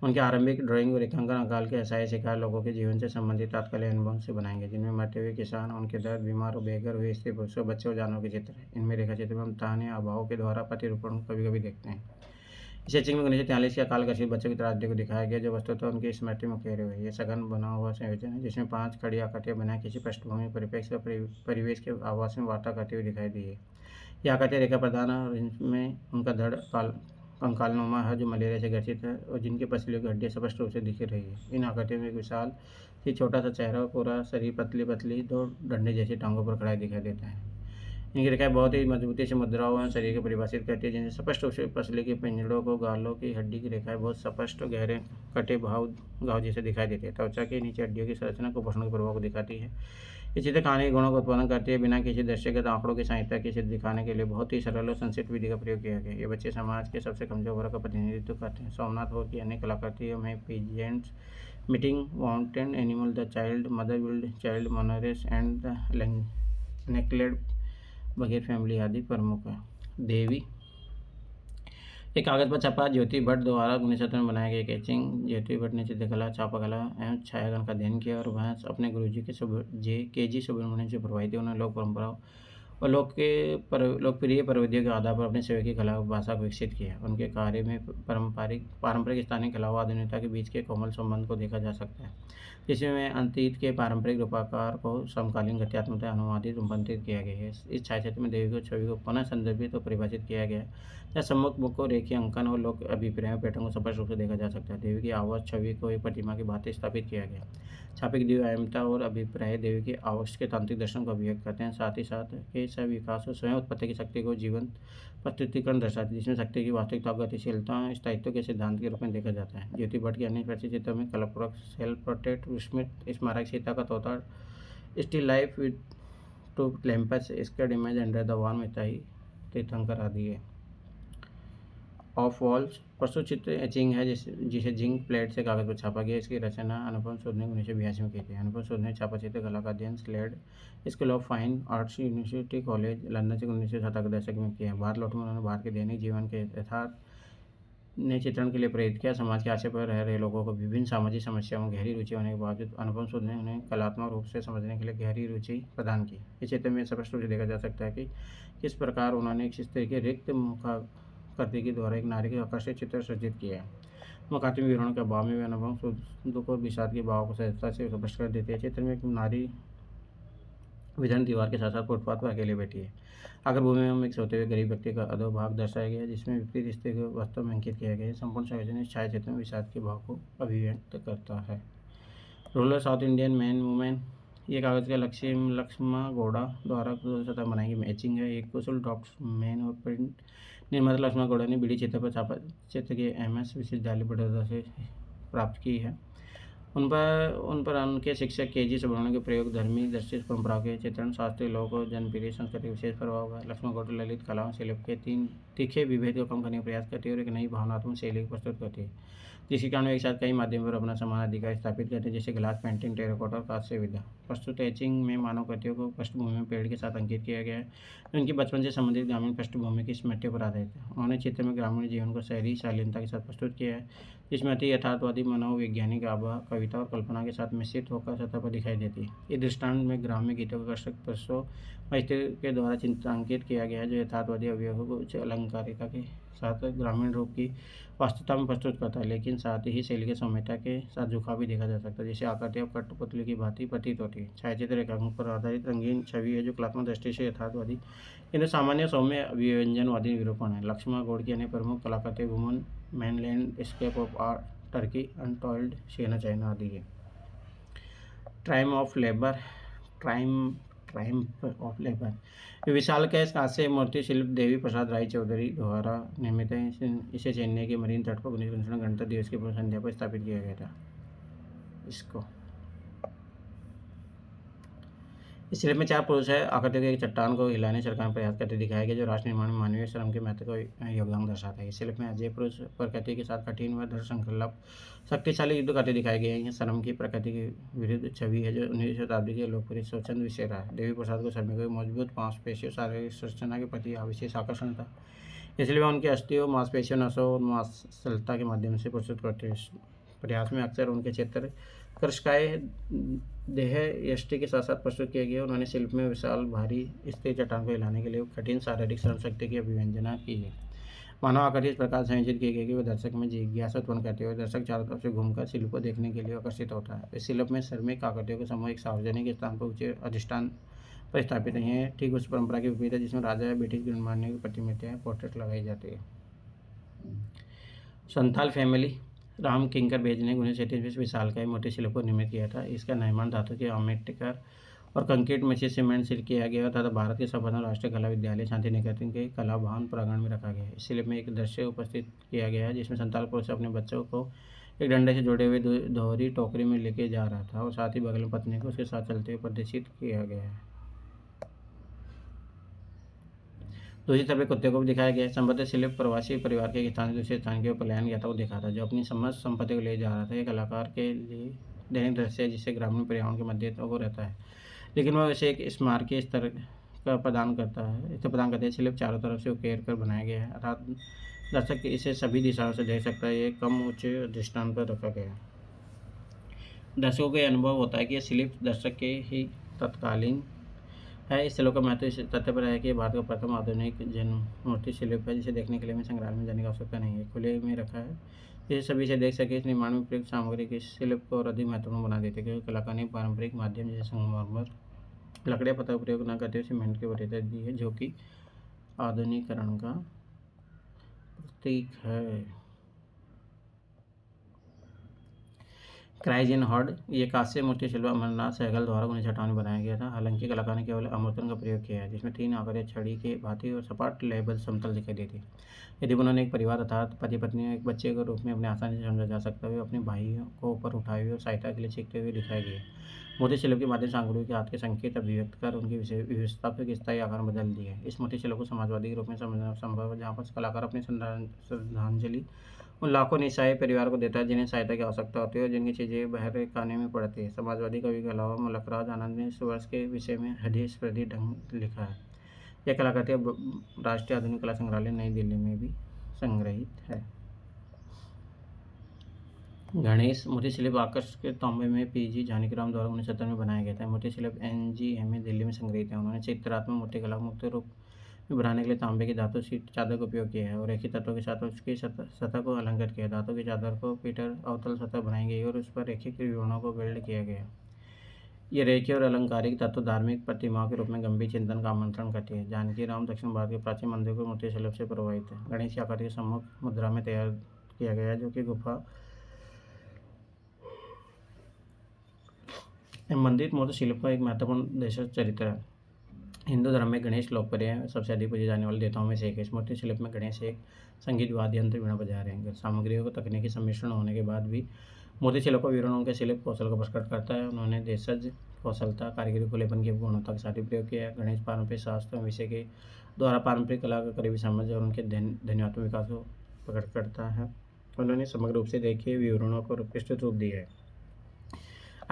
उनके आरंभिक ड्राइंग और रेखांकन अकाल के असहाय शिकार लोगों के जीवन से संबंधित तात्कालिक अनुभव से बनाएंगे, जिनमें मरते हुए किसान, उनके दर्द, बीमार और बेघर हुए स्त्री पुरुषों, बच्चों और जानवरों के चित्र हैं। इनमें रेखा चित्र में हम ताने अभाव के द्वारा प्रतिरूपण कभी कभी देखते हैं। इस एचिंग में 1943 के अकाल ग्रसित बच्चों की त्रासदी को दिखाया गया, जो वस्तुतः उनकी स्मृति में उकेरे हुए। यह सघन बना हुआ संयोजन है, जिसमें 5 खड़ी आकृतियां बिना किसी पृष्ठभूमि परिप्रेक्ष्य परिवेश के आवास में वार्ता करती हुई दिखाई दी है। यह आकृतियां रेखा प्रधान और इनमें उनका धड़ कंकालनुमा है जो मलेरिया से ग्रसित है और जिनकी पसलियों की हड्डियां स्पष्ट रूप से दिख रही है। इन आकृतियों में एक विशाल ही छोटा सा चेहरा और पूरा शरीर पतली पतली 2 डंडे जैसी टांगों पर खड़ा दिखाई देता है। इनकी रेखाएं बहुत ही मजबूती से मुद्राओं एवं शरीर को परिभाषित करती है, जिनसे स्पष्ट रूप से पसली के पिंजड़ों को गालों की हड्डी की रेखाएं बहुत स्पष्ट और गहरे कटे घाव जैसे दिखाई देती है। त्वचा के नीचे हड्डियों की संरचना कुपोषण के प्रभाव को दिखाती है। ये चित्र कहानी के गुणों का उत्पादन करती है, बिना किसी दृश्यगत आंकड़ों की सहायता के चित्र दिखाने के लिए बहुत ही सरल और संक्षिप्त विधि का प्रयोग किया गया। ये बच्चे समाज के सबसे कमजोर वर्ग का प्रतिनिधित्व करते हैं। सोमनाथ और की अन्य कलाकृतियों में peasants, meeting mountain animal, the child, mother wild child, मोनोरेस and the naked beggar family आदि प्रमुख है। देवी। एक कागज पर छपा ज्योति भट्ट द्वारा 1970 में बनाया गया एक एचिंग। ज्योति भट्ट ने चित्रकला, छापाकला एवं छायांकन का अध्ययन किया और वह अपने गुरुजी के जी सुब्रमण्यम से प्रभावित थी। उन्होंने लोक परंपराओं और लोकप्रिय प्रविधियों के आधार पर अपने सेवा की कला भाषा को विकसित किया। उनके कार्य में पारंपरिक स्थानीय कला व आधुनिकता के बीच के कोमल संबंध को देखा जा सकता है। जिसमें अतीत के पारंपरिक रूपाकार को समकालीन गत्यात्मकता अनुवादित रूपांतरित किया गया है। इस छायाचित्र में देवी की छवि को पुनः संदर्भित और परिभाषित किया गया है, जहाँ सम्मुख मुख को रेखीय अंकन और लोक अभिप्राय पैटर्न को स्पष्ट रूप से देखा जा सकता है। देवी की आवास छवि को एक प्रतिमा की भांति स्थापित किया गया है। छापे की द्विआयामता और अभिप्राय देवी के आवास के तांत्रिक दर्शन को अभिव्यक्त करते हैं, साथ ही साथ के सविकास और स्वयं उत्पत्ति की शक्ति को जीवंत प्रस्तुतिकरण दर्शाती है, जिसमें शक्ति की वास्तविकता और गतिशीलता और स्थायित्व के सिद्धांत के रूप में देखा जाता है। ज्योति भट्ट के अन्य प्रसिद्ध चित्रों में कलापूर्वक सेल्फ पोर्ट्रेट, विस्मित स्मारक, सीता का तोता, still life with two lamps, scared image under the warm मिताई, तीर्थंकर आदि है। ऑफ वॉल्स प्रस्तुत चित्र एचिंग है जिसे जिंक प्लेट से कागज पर छापा गया। इसकी रचना अनुपम सूद ने 1982 में की थी। अनुपम सूद ने छापा चित्र कला का अध्ययन Slade school of fine arts university college London से 1970 के दशक में किया। भारत लौटने में उन्होंने भारत के दैनिक जीवन के यथार्थ ने चित्रण के लिए प्रेरित किया। समाज के आशय पर रह रहे लोगों को विभिन्न सामाजिक समस्याओं में गहरी रुचि होने के बावजूद अनुपम सूद ने उन्हें कलात्मक रूप से समझने के लिए गहरी रुचि प्रदान की। इस चित्र में स्पष्ट रूप से देखा जा सकता है कि किस प्रकार उन्होंने किस तरीके रिक्त मुखाकृति के द्वारा एक नारी के आकर्षक चित्र सृजित किया है। मुखात्मक विवरण के अभाव में भी अनुपम सूद दुख और विषाद के भाव को सहजता से स्पष्ट कर देते हैं। चित्र में एक नारी विधर्म दीवार के साथ साथ फुटपाथ पर अकेले बैठी है। आकर भूमि में एक सोते हुए गरीब व्यक्ति का अधोभाग दर्शाया गया है, जिसमें विपरीत स्थिति को वास्तव में अंकित किया गया है। संपूर्ण संयोजन इस छायाचित्र में विषाद के भाव को अभिव्यक्त करता है। Rural south Indian man women, ये कागज का लक्ष्मा गौड़ा द्वारा सतह बनाई गई मैचिंग है। एक कुशल ड्राफ्ट्समैन और प्रिंट निर्माता लक्ष्मा गौड़ा ने बीड़ी चित्र पर छापा चित्र के MS विश्वविद्यालय बड़ौदा से प्राप्त की है। उन पर उनके शिक्षक KG सुब्रमण्यम के प्रयोग धर्मी दृष्टि परंपराओं के चित्रण, शास्त्रीय लोक और जनप्रिय संस्कृति विशेष प्रभाव है। लक्ष्मण गौड़ ललित कलाओं शिल्प के तीन तीखे विभेद को कम करने का प्रयास करती है और एक नई भावनात्मक शैली को प्रस्तुत करती है, जिसके कारण एक साथ कई माध्यमों पर अपना समान अधिकार स्थापित करते हैं, जैसे ग्लास पेंटिंग, टेराकोटा और कांस्य विधा। प्रस्तुत एचिंग में मानव कृतियों को पृष्ठभूमि में पेड़ के साथ अंकित किया गया है, जो उनकी बचपन से संबंधित ग्रामीण पृष्ठभूमि की स्मृतियों पर आधारित है। उन्होंने चित्र में ग्रामीण जीवन को शहरी शालीनता के साथ प्रस्तुत किया है, जिसमें अति यथार्थवादी मनोवैज्ञानिक आभा कविता और कल्पना के साथ मिश्रित होकर सतह पर दिखाई देती है। इस दृष्टांत में ग्राम्य गीतों को आकर्षक प्रसव के द्वारा चित्रांकित किया गया है, जो यथार्थवादी अवयवों को उच्च अलंकारिता के साथ ग्रामीण रूप की वास्तविकता में प्रस्तुत करता है, लेकिन साथ ही शैली की सौम्यता के साथ झुकाव भी देखा जा सकता है, जिसे आकृति और कठपुतली की भांति प्रतीत होती है। छायाचित्र रेखांकन पर आधारित रंगीन छवि है, जो कलात्मक दृष्टि से यथार्थवादी किंतु सामान्य सौम्य अभिव्यंजनवादी निरूपण है। लक्ष्मण गौड़ की अन्य प्रमुख कलाकृति woman, mainland scape of art, Turkey, untold, सेना चाइना आदि है। ट्रायम्फ ऑफ लेबर विशाल कैश कांस्य मूर्ति शिल्प देवी प्रसाद राय चौधरी द्वारा निर्मित है। इसे चेन्नई के मरीन तट पर 19 गणतंत्र दिवस की पूर्व संध्या पर स्थापित किया गया था। इस शिल्प में 4 पुरुष है आकृतियों के एक चट्टान को हिलाने सरकार प्रयास करते दिखाया गया, जो राष्ट्र निर्माण में मानवीय श्रम के महत्व को योगदान दर्शाता है। इस शिल्प में अजय पुरुष प्रकृति के साथ कठिन व दृढ़ संकल्प शक्तिशाली युद्ध करते दिखाए गए हैं। श्रम की प्रकृति की विरुद्ध छवि है, जो 19वीं शताब्दी के लोकप्रिय स्वच्छंद विषय रहा है। देवी प्रसाद को श्रमिकों के मजबूत मांसपेशियों शारीरिक संरचना के प्रति विशेष आकर्षण था, इसलिए वह उनकी अस्थियों, मांसपेशियों, नसों और मांसलता के माध्यम से प्रस्तुत करते हैं। प्रयास में अक्सर उनके चित्र कृष्णकाय देह यष्टि के साथ साथ प्रस्तुत किए गए। उन्होंने शिल्प में विशाल भारी स्थिर चट्टान को हिलाने के लिए कठिन शारीरिक श्रम शक्ति की अभिव्यंजना की है। मानव आकृति इस प्रकार संयोजित की गई कि वह दर्शक में जिज्ञासा उत्पन्न करते हुए दर्शक चारों तरफ से घूमकर शिल्प को देखने के लिए आकर्षित होता है। इस शिल्प में श्रमिक आकृतियों के समूह एक सार्वजनिक स्थान पर ऊंचे अधिष्ठान पर स्थापित नहीं है, ठीक उस परंपरा के विपरीत है जिसमें राजा या ब्रिटिश गणमान्य की प्रतिमाएं पोर्ट्रेट लगाई जाती है। संथाल फैमिली राम किंकर बेज ने 1937 में विशालकाय मोटे शिल्प को निर्मित किया था। इसका निर्माण धातु के आमेटिकर और कंक्रीट में से सीमेंट से किया गया तथा भारत के सर्वप्रथम राष्ट्रीय कला विद्यालय शांति निकेतन के कला भवन प्रांगण में रखा गया है। इस शिल्प में एक दृश्य उपस्थित किया गया है, जिसमें संथाल पुरुष अपने बच्चों को एक डंडे से जुड़े हुए दोहरी टोकरी में लेके जा रहा था और साथ ही बगल में पत्नी को उसके साथ चलते हुए प्रदर्शित किया गया है। दूसरी तरफ एक कुत्ते को भी दिखाया गया है। संबद्ध शिल्प प्रवासी परिवार के एक स्थान से दूसरे स्थान के पलायन यात्रा को दिखाता, जो अपनी समस्त संपत्ति को ले जा रहा था। एक कलाकार के लिए दैनिक दृश्य है, जिससे ग्रामीण पर्यावरण के मध्य वो रहता है, लेकिन वह इसे एक स्मारकीय स्तर का प्रदान करता है। शिल्प चारों तरफ से उकेर कर बनाया गया है, अर्थात दर्शक इसे सभी दिशाओं से देख सकता है। एक कम ऊंचे दृष्टांत पर रखा गया है। दर्शकों को यह अनुभव होता है कि यह शिल्प दर्शक के ही तत्कालीन है। इस शिल्प का महत्व इस तथ्य पर है कि भारत का प्रथम आधुनिक जैन मूर्ति शिल्प है, जिसे देखने के लिए हमें संग्रहालय में जाने की आवश्यकता नहीं है, खुले में रखा है जिसे सभी इसे देख सके। इस निर्माण में प्रयुक्त सामग्री के शिल्प को और अधिक महत्वपूर्ण बना देती है, क्योंकि कलाकार ने पारंपरिक माध्यम जैसे संगमरमर, लकड़ियाँ पत्थर का प्रयोग न करते हुए सीमेंट की वरीयता दी है, जो कि आधुनिकीकरण का प्रतीक है। क्राइजिन हॉर्ड, ये कांस्य मूर्ति शिल्प अमरनाथ सहगल द्वारा 1958 में बनाया गया था। हालांकि कलाकार ने केवल अमृतन का प्रयोग किया है, जिसमें 3 आकार या छड़ी के भांति और सपाट लेबल समतल दिखाई देती है। यदि उन्होंने एक परिवार अर्थात पति पत्नी और एक बच्चे के रूप में अपने आसानी से समझा जा सकता हुए अपने भाइयों को ऊपर उठाए हुए और सहायता के लिए चीखते हुए दिखाए गए। मोती शिल्प के माध्यम से आंगुरों के हाथ के संकेत अभिव्यक्त कर उनकी विस्थापित स्थायी आकार बदल दिए। इस मोती शिल्प को समाजवादी के रूप में समझना संभव है, जहाँ पर कलाकार अपनी श्रद्धांजलि उन लाखों निस्सहाय परिवार को देता है जिन्हें सहायता की आवश्यकता होती है और जिनकी चीज़ें बहरे खाने में पड़ती है। समाजवादी कवि के अलावा मलकराज आनंद ने इस वर्ष के विषय में हदीस प्रति ढंग लिखा है। यह कलाकृति राष्ट्रीय आधुनिक कला संग्रहालय नई दिल्ली में भी संग्रहित है। गणेश मूर्ति शिल्प आकर्ष के तांबे में पीजी जानकीराम द्वारा 1970 में बनाया गया था। मूर्ति शिल्प NGMA दिल्ली में संग्रहित है। उन्होंने चित्रात्मक मूर्तिकला को मुक्त रूप में बनाने के लिए तांबे की धातु शीट चादर का उपयोग किया है और एक ही तत्वों के साथ उसकी सतह को अलंकृत किया है। धातु की चादर को पीटर अवतल सतह बनाई गई और उस पर रेखिक विवरणों को वेल्ड किया गया। ये रेखीय और अलंकारिक तत्व धार्मिक प्रतिमाओं के रूप में गंभीर चिंतन का आमंत्रण करती है। जानकीराम दक्षिण भारत के प्राचीन मंदिरों को मूर्ति शिल्प से प्रभावित है। गणेश की आकृति सम्मुख मुद्रा में तैयार किया गया है, जो कि गुफा मंदिर मूर्ति शिल्प का एक महत्वपूर्ण देशज चरित्र है। हिंदू धर्म में गणेश लोकप्रिय है, सबसे अधिक पूजे जाने वाले देवताओं में से एक है। इस मूर्ति शिल्प में गणेश एक संगीत वाद्य यंत्र वीणा बजा रहे हैं। सामग्रियों को तकनीकी सम्मिश्रण होने के बाद भी मूर्ति शिल्प का विवरण उनके शिल्प कौशल को प्रकट करता है। उन्होंने देशज कौशलता, कारीगरी, खुलेपन की गुणवत्ता के साथ प्रयोग किया है। गणेश पारंपरिक शास्त्रों विषय के द्वारा पारंपरिक कला का करीबी समझ और उनके ध्वन्यात्मक विकास को प्रकट करता है। उन्होंने समग्र रूप से देखे विवरणों को विस्तृत रूप दिया है।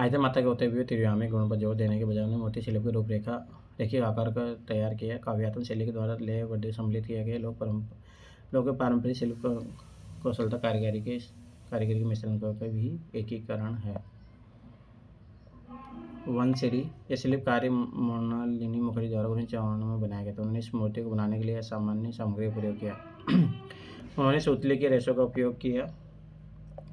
आयत मात्रा के होते हुए त्रिव्यामी गुणों पर जोर देने के बजाय उन्होंने मूर्ति शिल्प की रूपरेखा रेखीय आकार का तैयार किया। काव्यात्मक शैली के द्वारा लय वर्ड सम्मिलित किया गया। लोग पारंपरिक शिल्प कौशलता कारीगरी के मिश्रण का भी एकीकरण है। वनसिरी, यह शिल्प कार्य मृणालिनी मुखर्जी द्वारा 1954 में बनाया गया था। उन्होंने इस मूर्ति को बनाने के लिए असामान्य सामग्री का प्रयोग किया। उन्होंने सूतली के रेशों का उपयोग किया।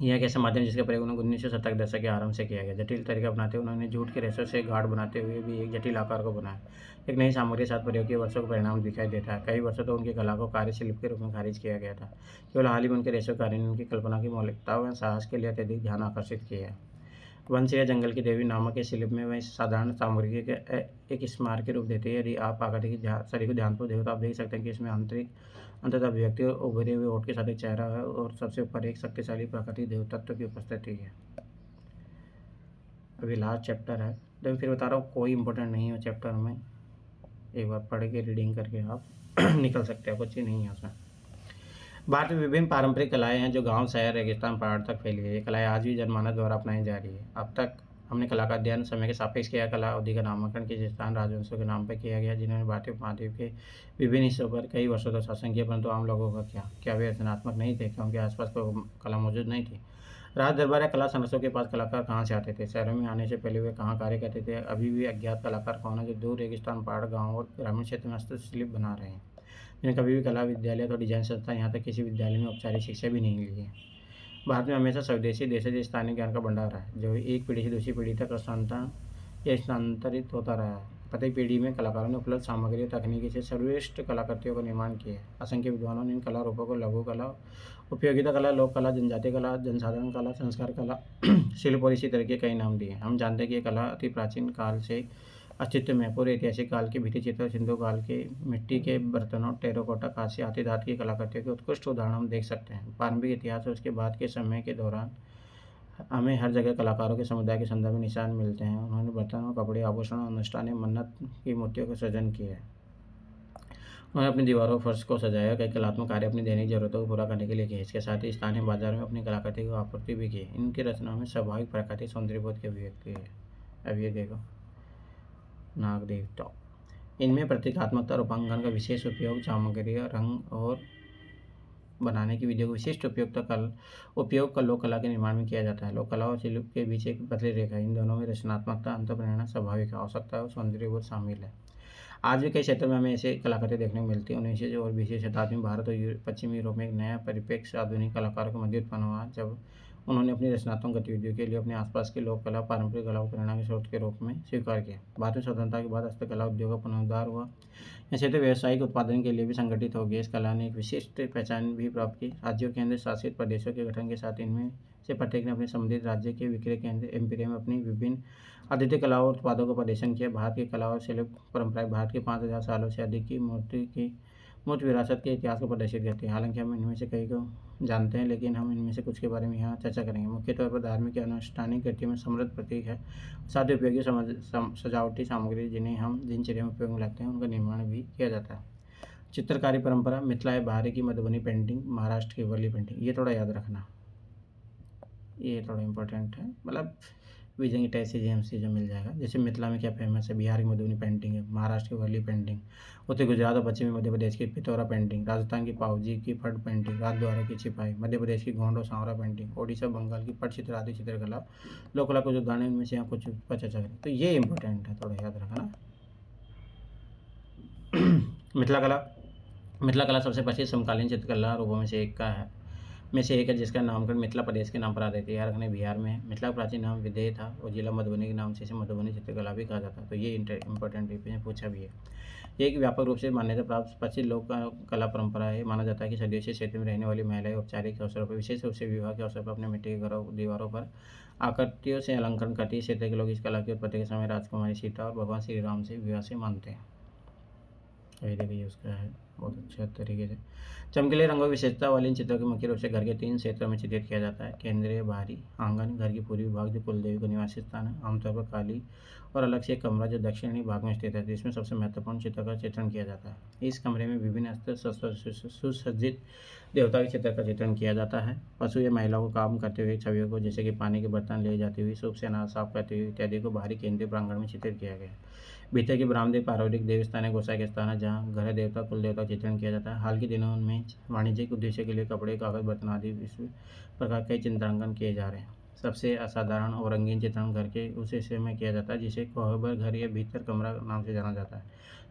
यह एक ऐसा माध्यम जिसका प्रयोग 1970 के दशक के आरंभ से किया गया। जटिल तरीका अपनाते हुए उन्होंने जूट के रेशों से गाढ़ बनाते हुए भी एक जटिल आकार को बनाया। एक नई सामग्री के साथ प्रयोग किए वर्षों का परिणाम दिखाई देता है। कई वर्षों तो उनकी कला को कार्यशिल्प के रूप में खारिज किया गया था। केवल हाल ही में उनके रेशों कार्य ने उनकी कल्पना की मौलिकता व साहस के लिए अत्यधिक ध्यान आकर्षित किया है। वंश जंगल की देवी नामक के शिल्प में वह साधारण सामग्री के एक स्मारक के रूप देते हैं। यदि आप आकृति की शरीर को ध्यानपूर्वक देखो तो आप देख सकते हैं कि इसमें अंततः अभिव्यक्ति और उभरे हुए ओठ के साथ एक चेहरा है और सबसे ऊपर एक शक्तिशाली प्राकृतिक देवतत्व की उपस्थिति है। अभी लास्ट चैप्टर है, तो फिर बता रहा हूँ कोई इंपॉर्टेंट नहीं है चैप्टर में, एक बार पढ़ के रीडिंग करके आप निकल सकते हो, कुछ ही नहीं है उसमें। भारत में विभिन्न पारंपरिक कलाएं हैं जो गांव, शहर, रेगिस्तान, पहाड़ तक फैली है। ये कलाएं आज भी जनमानस द्वारा अपनाई जा रही है। अब तक हमने कला का अध्ययन समय के सापेक्ष किया। कला अवधि का नामकरण किसी स्थान राजवंशों के नाम पर किया गया जिन्होंने भारतीय उपमहाद्वीप के विभिन्न हिस्सों पर कई वर्षों तक शासन किया। परंतु आम लोगों का क्या वे रचनात्मक नहीं थे? क्या उनके आसपास कोई कला मौजूद नहीं थी? राज दरबार या कला संरक्षकों के पास कलाकार कहाँ से आते थे? शहरों में आने से पहले वे कहाँ कार्य करते थे? अभी भी अज्ञात कलाकार कौन है जो दूर रेगिस्तान, पहाड़, गाँव और ग्रामीण क्षेत्र में हस्तशिल्प बना रहे हैं, जिन्हें कभी भी कला विद्यालय और डिजाइन संस्था, यहाँ तक किसी विद्यालय में औपचारिक शिक्षा भी नहीं ली है। भारत में हमेशा स्वदेशी देशज स्थानीय ज्ञान का भंडार रहा है, जो एक पीढ़ी से दूसरी पीढ़ी तक स्थानांतरित होता रहा है। प्रत्येक पीढ़ी में कलाकारों ने उपलब्ध सामग्री और तकनीकी से सर्वश्रेष्ठ कलाकृतियों का निर्माण किया है। असंख्य विद्वानों ने इन कला रूपों को लघु कला, उपयोगिता कला, लोक कला, जनजातीय कला, जनसाधारण कला, संस्कार कला, शिल्प और इसी तरह के कई नाम दिए। हम जानते हैं कि ये कला अति प्राचीन काल से अस्तित्व में, पूरे ऐतिहासिक काल के भित्ति चित्र, सिंधु काल के मिट्टी के बर्तनों, टेराकोटा, कांस्य, हाथी दांत की कलाकृतियों के उत्कृष्ट उदाहरण हम देख सकते हैं। पारंपरिक इतिहास और उसके बाद के समय के दौरान हमें हर जगह कलाकारों के समुदाय के संदर्भ में निशान मिलते हैं। उन्होंने बर्तनों, कपड़े, आभूषण, अनुष्ठान, मन्नत की मूर्तियों का सृजन किया है। उन्होंने अपनी दीवारों, फर्श को सजाया। कई कलात्मक कार्य अपनी दैनिक जरूरतों को पूरा करने के लिए किए। इसके साथ ही स्थानीय बाजार में अपनी कलाकृति को आपूर्ति भी की। इनकी रचनाओं में स्वाभाविक प्राकृतिक सौंदर्यबोध की अभिव्यक्ति है। अब ये देखो नाग देवता, इनमें प्रतीकात्मकता, रूपांकन का विशेष उपयोग, सामग्री, रंग और बनाने की विधियों का विशिष्ट उपयोग लोक कला के निर्माण में किया जाता है। लोक कला और शिल्प के बीच एक पतली रेखा है। इन दोनों में रचनात्मकता, अंतःप्रेरणा, स्वाभाविक आवश्यकता और सौंदर्यबोध शामिल है। आज भी कई क्षेत्रों में हमें ऐसे कलाकृति देखने को मिलती हैं। 19वीं और 20वीं शताब्दी में भारत और पश्चिमी यूरोप में एक नया परिप्रेक्ष्य आधुनिक कलाकारों के मध्य उत्पन्न हुआ, जब उन्होंने अपनी रचनात्मक गतिविधियों के लिए अपने आसपास की लोक कला, पारंपरिक कला को प्रेरणा के स्रोत के रूप में स्वीकार किया। भारत में स्वतंत्रता के बाद हस्तकला उद्योग का पुनरुद्धार हुआ। यह क्षेत्र व्यावसायिक उत्पादन के लिए भी संगठित हो गया। इस कला ने एक विशिष्ट पहचान भी प्राप्त की। राज्यों और केंद्र शासित प्रदेशों के गठन के साथ इनमें से प्रत्येक ने अपने संबंधित राज्य के विक्रय केंद्र एम्पिरियम में अपनी विभिन्न अद्वितीय कलाओं और उत्पादों का प्रदर्शन किया। भारत की कला और शिल्प परंपराएं भारत के 5000 सालों से अधिक की मूर्त विरासत के इतिहास को प्रदर्शित करती है। हालांकि हम इनमें से कई को जानते हैं, लेकिन हम इनमें से कुछ के बारे में यहाँ चर्चा करेंगे। मुख्य तौर पर धार्मिक या अनुष्ठानिक गतियों में समृद्ध प्रतीक है। साथ ही उपयोगी सजावटी सामग्री जिन्हें हम दिनचर्या में उपयोग में लाते हैं, उनका निर्माण भी किया जाता है। चित्रकारी परंपरा, मिथिला बाहरी की मधुबनी पेंटिंग, महाराष्ट्र की वर्ली पेंटिंग, ये थोड़ा याद रखना, ये थोड़ा इंपॉर्टेंट है। मतलब विजय टैसी जेएमसी जो मिल जाएगा। जैसे मिथिला में क्या फेमस है, बिहार की मधुबनी पेंटिंग है, महाराष्ट्र की वर्ली पेंटिंग, उत्तर गुजरात और पश्चिमी मध्य प्रदेश की पिथौरा पेंटिंग, राजस्थान की पावजी की फट पेंटिंग, राजद्वारा की छिपाई, मध्य प्रदेश की गोंड और सांवरा पेंटिंग, ओडिशा बंगाल की पटचित्र आदि चित्रकला लोक कला कुछ उदाहरण, इनमें से यहाँ कुछ पर चर्चा करें। तो ये इंपॉर्टेंट है, थोड़ा याद रखना। मिथिला कला सबसे प्रसिद्ध समकालीन चित्रकला रूपों में से एक है, जिसका नामकरण मिथिला प्रदेश के नाम पर आधारित है। याद रखने बिहार में है। मिथिला का प्राचीन नाम विदेह था और जिला मधुबनी के नाम से इसे मधुबनी चित्रकला भी कहा जाता है। तो ये इंपॉर्टेंट में पूछा भी है। ये एक व्यापक रूप से मान्यता प्राप्त प्रसिद्ध लोक कला परंपरा है। माना जाता है कि सदियों से क्षेत्र में रहने वाली महिलाएं औपचारिक अवसरों पर, विशेष रूप से विवाह के अवसर पर, अपने मिट्टी के घरों दीवारों पर आकृतियों से अलंकरण करती है। क्षेत्र के लोग इस कला की उत्पत्ति के समय राजकुमारी सीता और भगवान श्री राम से विवाह से मानते हैं। ये देखिए उसका है बहुत अच्छा तरीके से। चमकीले रंगों की विशेषता वाले इन चित्रों को मुख्य रूप से घर के 3 क्षेत्रों में चित्रित किया जाता है। केंद्रीय बाहरी आंगन, घर की पूर्वी भाग जो कुलदेवी का निवास स्थान है, आमतौर पर काली, और अलग से एक कमरा जो दक्षिणी भाग में स्थित है, जिसमें सबसे महत्वपूर्ण चित्र का चित्रण किया जाता है। इस कमरे में विभिन्न अस्त्र शस्त्र सुसज्जित देवता के चित्र का चित्रण किया जाता है। पशु या महिलाओं को काम करते हुए छवियों को, जैसे कि पानी के बर्तन ले जाती हुई, सूप से अनाज साफ करते हुए इत्यादि को बाहरी केंद्रीय प्रांगण में चित्रित किया गया है। भीतर की बरामदे पारिवारिक देवस्थान है, गोसाई के स्थान है, जहाँ घर देवता कुल देवता चित्रण किया जाता है। हाल के दिनों में वाणिज्यिक उद्देश्य के लिए कपड़े, कागज, बर्तन आदि इस प्रकार कई चित्रांकन किए जा रहे हैं। सबसे असाधारण और रंगीन चित्रण घर के उस हिस्से में किया जाता है जिसे कोहबर घर या भीतर कमरा नाम से जाना जाता है,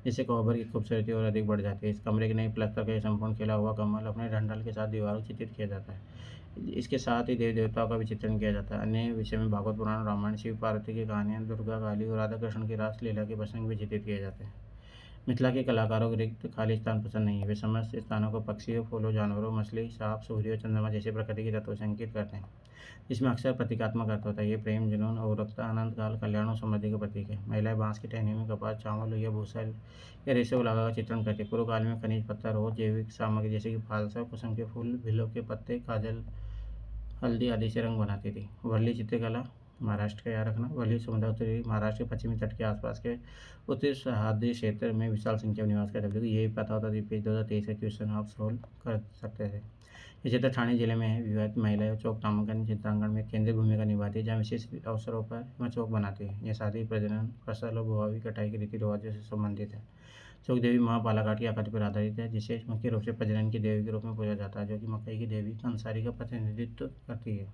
जिससे कोहबर की खूबसूरती और अधिक बढ़ जाती है। इस कमरे के नई प्लस्तर का संपूर्ण खिला हुआ कमल अपने डंठल के साथ दीवारों को चित्रित किया जाता है। इसके साथ ही देवी देवताओं का भी चित्रण किया जाता है। अन्य विषय में भागवत पुराण, रामायण, शिव पार्वती की कहानियाँ, दुर्गा, काली और राधा कृष्ण की रास लीला के प्रसंग भी चित्रित किए जाते हैं। मिथिला के कलाकारों को रिक्त खाली स्थान पसंद नहीं है। वे समस्त स्थानों को पक्षियों, फूलों, जानवरों, मछली, सांप, सूर्य और चंद्रमा जैसे प्रकृति के तत्वों से अंकित करते हैं, जिसमें अक्सर प्रतीकात्मक अर्थ होता है। ये प्रेम, जुनून, औरकता, आनंद काल, कल्याण और समृद्धि का प्रतीक है। महिलाएं बांस की टहनी में कपास, चावल या भूसा या रेशे को लगाकर चित्रण करती है। पूर्व काल में खनिज पत्थर और जैविक सामग्री जैसे कि फालसा, कुसुम के फूल, भिल्लों के पत्ते, काजल, हल्दी आदि से रंग बनाती थी। वर्ली चित्रकला महाराष्ट्र का याद रखना। वर्ली समुद्र उत्तरी महाराष्ट्र के पश्चिमी तट के आसपास के उत्तरी सहाद्री क्षेत्र में विशाल संख्या में निवास करते थे। ये भी पता होता था पेज 2023 का क्वेश्चन आप सोल्व कर सकते थे। ये क्षेत्र ठाणे जिले में है। विवाहित महिलाएं चौक नामांकन चित्रांकन में केंद्रीय भूमिका निभाती है, जहाँ विशेष अवसरों पर वह चौक बनाती है। यह शादी, प्रजनन, फसल और बुआई कटाई के रीति रिवाजों से संबंधित है। चौक देवी माँ बालाघाट की आकृति पर आधारित है, जिसे मुख्य रूप से प्रजनन की देवी के रूप में पूजा जाता है, जो कि मकई की देवी कंसारी का प्रतिनिधित्व करती है।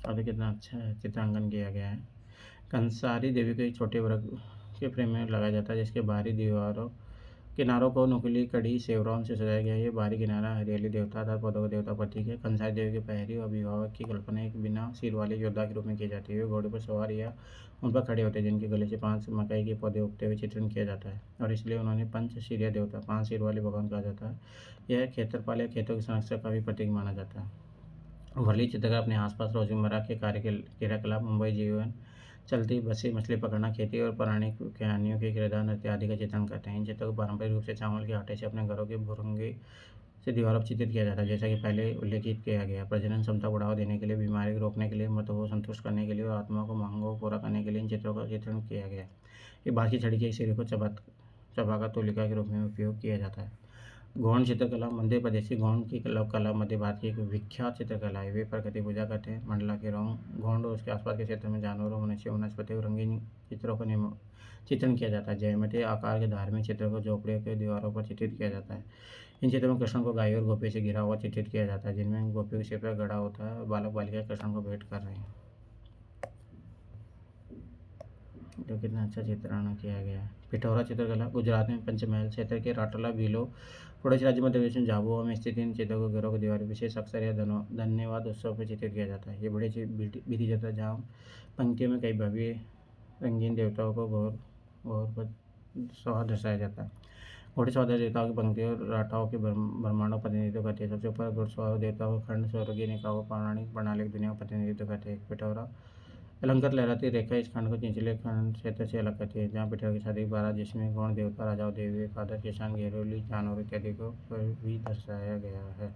और कितना अच्छा है चित्रांकन किया गया है। कंसारी देवी को एक छोटे वर्ग के फ्रेम में लगाया जाता है, जिसके बाहरी दीवारों किनारों को नुकीली कड़ी सेवरों से सजाया गया है। ये बाहरी किनारा हरियाली देवता अर्थात पौधों का देवता प्रतीक है। कंसारी देवी के पहरी और अभिभावक की कल्पना एक बिना सिर वाले योद्धा के रूप में की जाती है। वे घोड़े पर सवार या उन पर खड़े होते हैं, जिनके गले से 5 मकई के पौधे उगते हुए चित्रण किया जाता है, और इसलिए उन्होंने पंच सिरिया देवता, 5 सिर वाले भगवान कहा जाता है। यह खेतरपाल या खेतों के संरक्षक का भी प्रतीक माना जाता है। वर्ली चित्रकार अपने आसपास रोजमर्रा के कार्य के क्रियाकलाप, मुंबई जीवन, चलती बसें, मछली पकड़ना, खेती और पौराणिक कहानियों के किरदार, नृत्य आदि का चित्रण करते हैं। इन चित्रों को पारंपरिक रूप से चावल के आटे से अपने घरों के भुरंगे से दीवारों पर चित्रित किया जाता है। जैसा कि पहले उल्लेखित किया गया, प्रजनन क्षमता को बढ़ावा देने के लिए, बीमारी को रोकने के लिए, मृतकों को संतुष्ट करने के लिए और आत्माओं को मांगों को पूरा करने के लिए इन चित्रों का चित्रण किया गया। ये बाँस की छड़ी के सिरे को चबाकर तूलिका के रूप में उपयोग किया जाता है। गौड़ चित्रकला मध्य प्रदेश की गौड़ की कला मध्य भारत की एक विख्यात चित्रकला है। वे प्रकृति पूजा करते हैं। मंडला के रंग गौड़ और उसके आसपास के क्षेत्र में जानवरों, मनुष्यों, वनस्पति और रंगीन चित्रों का चित्रण किया जाता है। ज्यामितीय आकार के धार्मिक चित्रों को झोपड़ियों के दीवारों पर चित्रित किया जाता है। इन चित्रों में कृष्ण को गाय और गोपी से घिरा हुआ चित्रित किया जाता है, जिनमें गोपी के सिर पर गड़ा होता है और बालक बालिका कृष्ण को भेंट कर रहे हैं। जो कितना अच्छा चित्रण किया गया है। पिठौरा चित्रकला गुजरात में पंचमहल क्षेत्र के राटला भीलो पड़ोसी राज्य मध्य प्रदेश में झाबुआ में स्थित इन चित्रों को घरों की दीवार विशेष अक्सर या धन्यवाद उत्सव पर चित्रित किया जाता है। ये बड़े विधि जाता है जहाँ पंक्तियों में कई भव्य रंगीन देवताओं को घोर घोर सौहा दर्शाया जाता है। घोड़े सौदा देवताओं की पंक्तियों राटाओं के ब्रह्मांडों प्रतिनिधित्व करती है। सबसे ऊपर घुड़सवार देवताओं को खंड स्वर्गीय निकायों पौराणिक प्रणाली दुनिया का प्रतिनिधित्व करते हैं। पिठौरा अलंकृत लहराती रेखा इस खंड को चिंचले खंड क्षेत्र से अलग करती है, जहाँ पिठौर के साथ एक बारह जिसमें गौण देवता राजाओं देवी एकादश किसान घेरोली जानवर इत्यादि को भी दर्शाया गया है।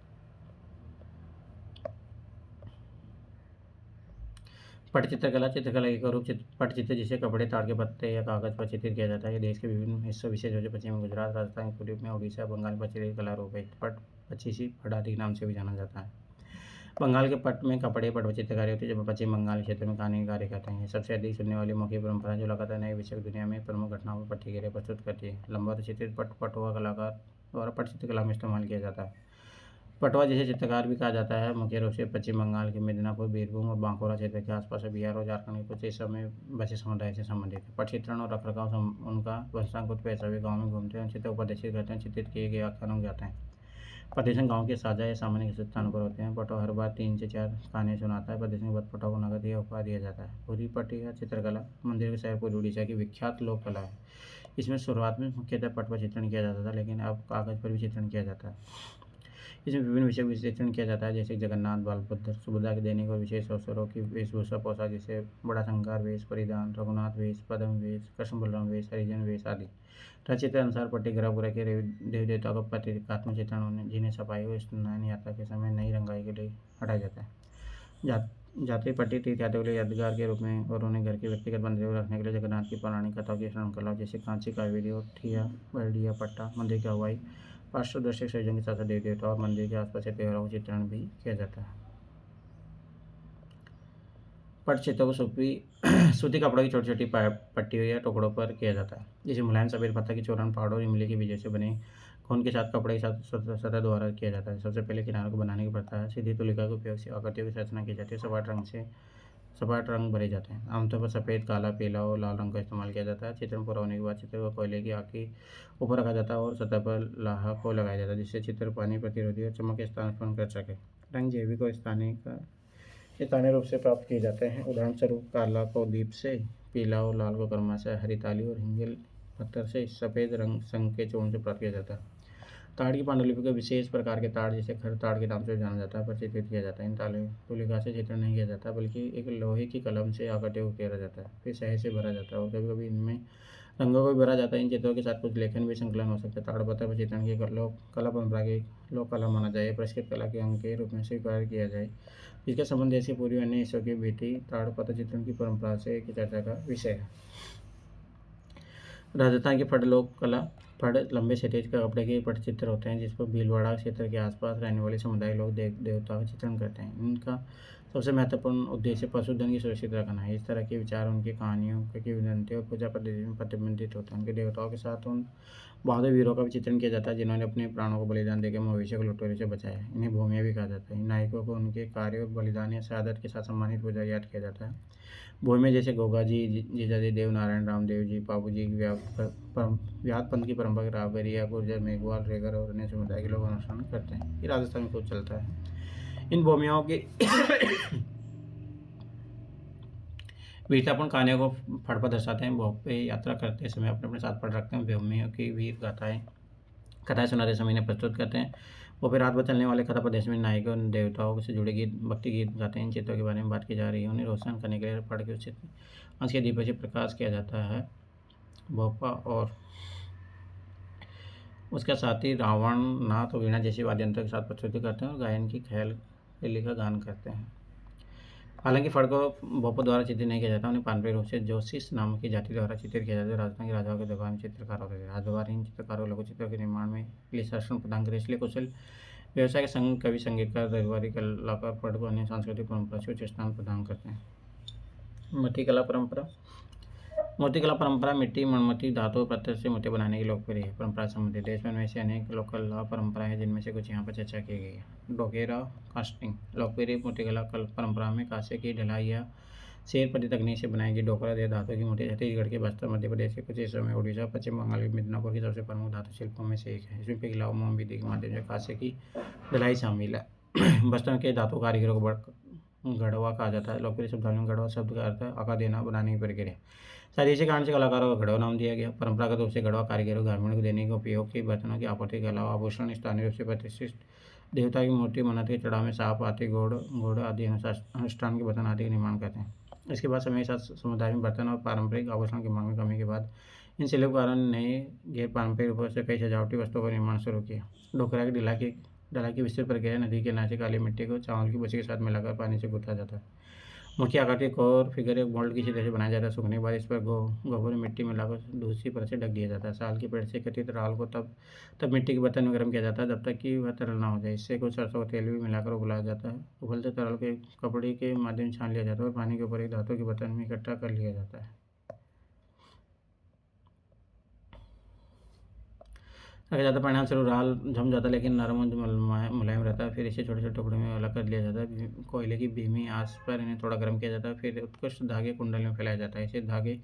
पटचित्रकला चित्रकला एक रूप पटचित्र जिसे कपड़े ताड़ के पत्ते या कागज पर चित्रित किया जाता है। ये देश के विभिन्न हिस्सों विशेष रूप से पश्चिम में गुजरात राजस्थान पूर्व में उड़ीसा बंगाल पर चित्रित कला रूप है। पट पच्चीसी पटादी नाम से भी जाना जाता है। बंगाल के पट में कपड़े पट चित्रकारी होती है, जब पश्चिम बंगाल क्षेत्र में कहानी कार्य करते हैं। सबसे अधिक सुनने वाली मौखिक परंपरा जो लगातार नए विषय दुनिया में प्रमुख घटनाओं पर पट्टी प्रस्तुत करती है। लंबा चित्रित पट पटुआ कलाकार द्वारा पट चित्रकला में इस्तेमाल किया जाता है। पटवा जिसे चित्रकार भी कहा जाता है, मुख्य रूप से पश्चिम बंगाल के मिदनापुर, बीरभूम और बांकुरा क्षेत्र के आसपास बिहार और झारखंड के कुछ हिस्सों में बसे समुदाय से संबंधित है। पट चित्रण और रखरखाव उनका वंशांकुर पैसा भी गाँव में घूमते हैं, चित्र को प्रदर्शित करते हैं, चित्रित किए गए आख्यानों जाते हैं। प्रदर्शन गांव के साझा या सामान्य स्थानों पर होते हैं। पटवा हर बार 3 से 4 कहानियाँ सुनाता है। प्रदर्शन के बाद पटवा को नगद या उपहार दिया जाता है। पूरी पटिया चित्रकला मंदिर के शहर पूर्वी उड़ीसा की विख्यात लोक कला है। इसमें शुरुआत में मुख्यतः पट पर चित्रण किया जाता था, लेकिन अब कागज पर भी चित्रण किया जाता है। इसमें विभिन्न विषयों का चित्रण किया जाता है, जैसे जगन्नाथ, बालभद्र, सुभद्रा के दैनिक और विशेष अवसरों की वेशभूषा पोशाक, जैसे बड़ा शंकर वेश परिधान, रघुनाथ वेश, पद्म वेश, कृष्ण बलराम वेश, हरिजन वेश आदि। रचित्र अनुसार पट्टी ग्रह के देवी देवताओं का प्रतीकात्मक चित्रण होने जिन्हें सफाई और स्नान यात्रा के समय नई रंगाई के लिए हटाया जाता है। जाति पट्टी तीर्थयात्रियों के लिए यादगार के रूप में और उन्हें घर के व्यक्तिगत मंदिरों में रखने के लिए जगन्नाथ की पौराणिक कथाओं की श्रृंखला, जैसे कांची कावेरी और ठिया बरडिया पट्टा, मंदिर की हवाई पार्श्वदर्शक संयोजन के साथ साथ देवी देवता और मंदिर के आसपास के त्योहारों का चित्रण भी किया जाता है। पट चित्रों को सूती कपड़ों की छोटी छोटी पट्टियों या टुकड़ों पर किया जाता है, जिसे मुलायम सफेद पत्थर की चूर्ण पहाड़ों और इमली के बीजों से बने खून के साथ कपड़े के साथ सतह द्वारा किया जाता है। सबसे पहले किनारों को बनाने की प्रथा है। सीधी तुलिका के उपयोग से आकृतियों की रचना की जाती है। सपाट रंग भरे जाते हैं। आमतौर पर सफ़ेद, काला, पीला और लाल रंग का इस्तेमाल किया जाता है। चित्रण पूरा होने के बाद चित्र को कोयले की आग के ऊपर रखा जाता है और सतह पर लाहा को लगाया जाता है, जिससे चित्र पानी प्रतिरोधी और चमक स्थान उत्पन्न कर सके। रंग जैविक और स्थानीय रूप से प्राप्त किए जाते हैं। उदाहरण स्वरूप काला को दीप से, पीला और लाल को कर्मा से, हरिताली और हिंगल पत्थर से, सफ़ेद रंग संग के चूर्ण से प्राप्त किया जाता है। ताड़ की पांडुलिपि को विशेष प्रकार के ताड़, जिसे खर ताड़ के नाम से जाना जाता है, पर चित्रित किया जाता है। इन तुलिका से चित्रण नहीं किया जाता, बल्कि एक लोहे की कलम से आकृतियों को उकेरा जाता है, फिर शहद से भरा जाता है और कभी कभी इनमें रंगों को भी भरा जाता है। इन चित्रों के साथ कुछ लेखन भी संकलन हो सकता है। ताड़पत्र पर चित्रण की कला परंपरा की लोक कला माना जाए, परिष्कृत कला के अंग के रूप में स्वीकार किया जाए, जिसका संबंध देश के पूर्वी अन्य हिस्सों की बीती ताड़पत्र चित्रण की परंपरा से एक चर्चा का विषय है। राजस्थान की फड़ लोक कला। फड़ लंबे क्षैतिज का कपड़े के पटचित्र होते हैं, जिस पर भीलवाड़ा क्षेत्र के आसपास रहने वाले समुदाय लोग देवताओं का चित्रण करते हैं। इनका सबसे महत्वपूर्ण उद्देश्य पशुधन की सुरक्षित रखना है। इस तरह के विचार उनकी कहानियों, किंवदंती और पूजा पद्धति में प्रतिबंधित होते हैं। उनके देवताओं के साथ उन बहादुर वीरों का भी चित्रण किया जाता है, जिन्होंने अपने प्राणों को बलिदान देकर मवेशी को लुटेरों से बचाया। इन्हें भूमिया भी कहा जाता है। नायकों को उनके कार्य और बलिदान या शहादत के साथ सम्मानित पूजा याद किया जाता है। भूमि जैसे गोगा जी, जीजाजी, देवनारायण, रामदेव जी, बाबू जी, व्याध पंथ की परंपरा रावबरिया, गुर्जर, मेघवाल, रेगर और अन्य समुदाय के लोग अनुसरण करते हैं। ये राजस्थान में खूब चलता है। इन भूमियों की वीरतापूर्ण कहानियों को फड़ पर दर्शाते हैं। भोग पे यात्रा करते समय अपने अपने साथ फड़ रखते हैं। भूमियों की वीर कथाएं सुनाते समय इन्हें प्रस्तुत करते हैं। वो फिर रात भर चलने वाले कथा प्रदेश में नायकों और देवताओं से जुड़े गीत, भक्ति गीत गाते हैं। इन चित्रों के बारे में बात की जा रही है। उन्हें रोशन करने के लिए फड़ के उचित अंश के दीपों से प्रकाश किया जाता है। भोपा और उसका साथी रावण नाथ और वीणा जैसी वाद्य यंत्रों के साथ प्रस्तुति करते हैं और गायन की ख्याल शैली का गान करते हैं। हालांकि फड़ को भोपा द्वारा चित्रित नहीं किया जाता, उन्हें पारंपरिक रूप से जोशिस नाम की जाति द्वारा चित्रित किया जाता है। राजस्थान के राजाओं के दरबार में चित्रकार होते थे। राजदरबार इन चित्रकारों लघु चित्रों के निर्माण में लिए शासन प्रदान करे, इसलिए कुशल व्यवसाय के संग कवि, संगीतकार, दरबारी कलाकार फड़ को अन्य सांस्कृतिक परंपरा से उच्च स्थान प्रदान करते हैं। मट्टी कला परंपरा। मूर्तिकला परंपरा मिट्टी, मोमबत्ती, धातु पत्थर से मूर्ति बनाने की लोकप्रिय है। परंपरा संबंधित देश में ऐसे अनेक लोक कला परंपराएं हैं जिनमें से कुछ यहाँ पर चर्चा की गई है। डोगेरा कास्टिंग लोकप्रिय मूर्तिकला परंपरा में कांसे की ढलाई या शेर पत्ती तकनीक से बनाई गई डोकरा या धातु की मूर्ति छत्तीसगढ़ के बस्तर, मध्य प्रदेश के कुछ हिस्सों में, उड़ीसा, पश्चिम बंगाल के मिदनापुर की सबसे प्रमुख धातु शिल्पों में से एक है। इसमें पिघलाव मोम विधि के माध्यम से कांसे की ढलाई शामिल है। बस्तर के धातु कारीगरों को गढ़वा कहा जाता है। लोकप्रिय शब्दावली में गढ़वा शब्द का अर्थ है आकार देना, बनाने की प्रक्रिया। शायद इसी कारण से कलाकारों को गढ़वा नाम दिया गया। परंपरागत रूप से गढ़वा कारीगरों ग्रामीणों को देने के उपयोग के बर्तनों की आपूर्ति के अलावा आभूषण, स्थानीय रूप से प्रतिष्ठित देवता की मूर्ति, मन्नत के चढ़ाव में सांप, हाथी, घोड़ आदि अनुष्ठान के बर्तन आदि का निर्माण करते हैं। इसके बाद समय के साथ समुदाय में बर्तन और पारंपरिक आभूषण की मांग में कमी के बाद इन शिल्पों के कारण नए गैर पारंपरिक रूपों से कई सजावटी वस्तुओं का निर्माण शुरू किया। डोकरा की ढलाई की विस्तृत प्रक्रिया नदी के किनारे से काली मिट्टी को चावल की भूसी के साथ मिलाकर पानी से गूंथा जाता है। मुख्य आकृति कोर फिगर एक मोल्ड की तरह से बनाया जाता है। सूखने के बाद इस पर गोबर मिट्टी मिलाकर दूसरी परत से ढक दिया जाता है। साल के पेड़ से एकत्रित राल को तब मिट्टी के बर्तन में गर्म किया जाता है जब तक कि वह तरल ना हो जाए। इससे कुछ सरसों का तेल भी मिलाकर उबलाया जाता है। उबलते तरल के कपड़े के माध्यम से छान लिया जाता है और पानी के ऊपर एक धातु के बर्तन में इकट्ठा कर लिया जाता है। रखा जाता है। परिणाम स्वरूप राल जम जाता है लेकिन नरम और मुलायम रहता है। फिर इसे छोटे छोटे टुकड़ों में अलग कर लिया जाता है। कोयले की धीमी आंच पर इन्हें थोड़ा गर्म किया जाता है। फिर उत्कृष्ट धागे कुंडल में फैलाया जाता है। इसे धागे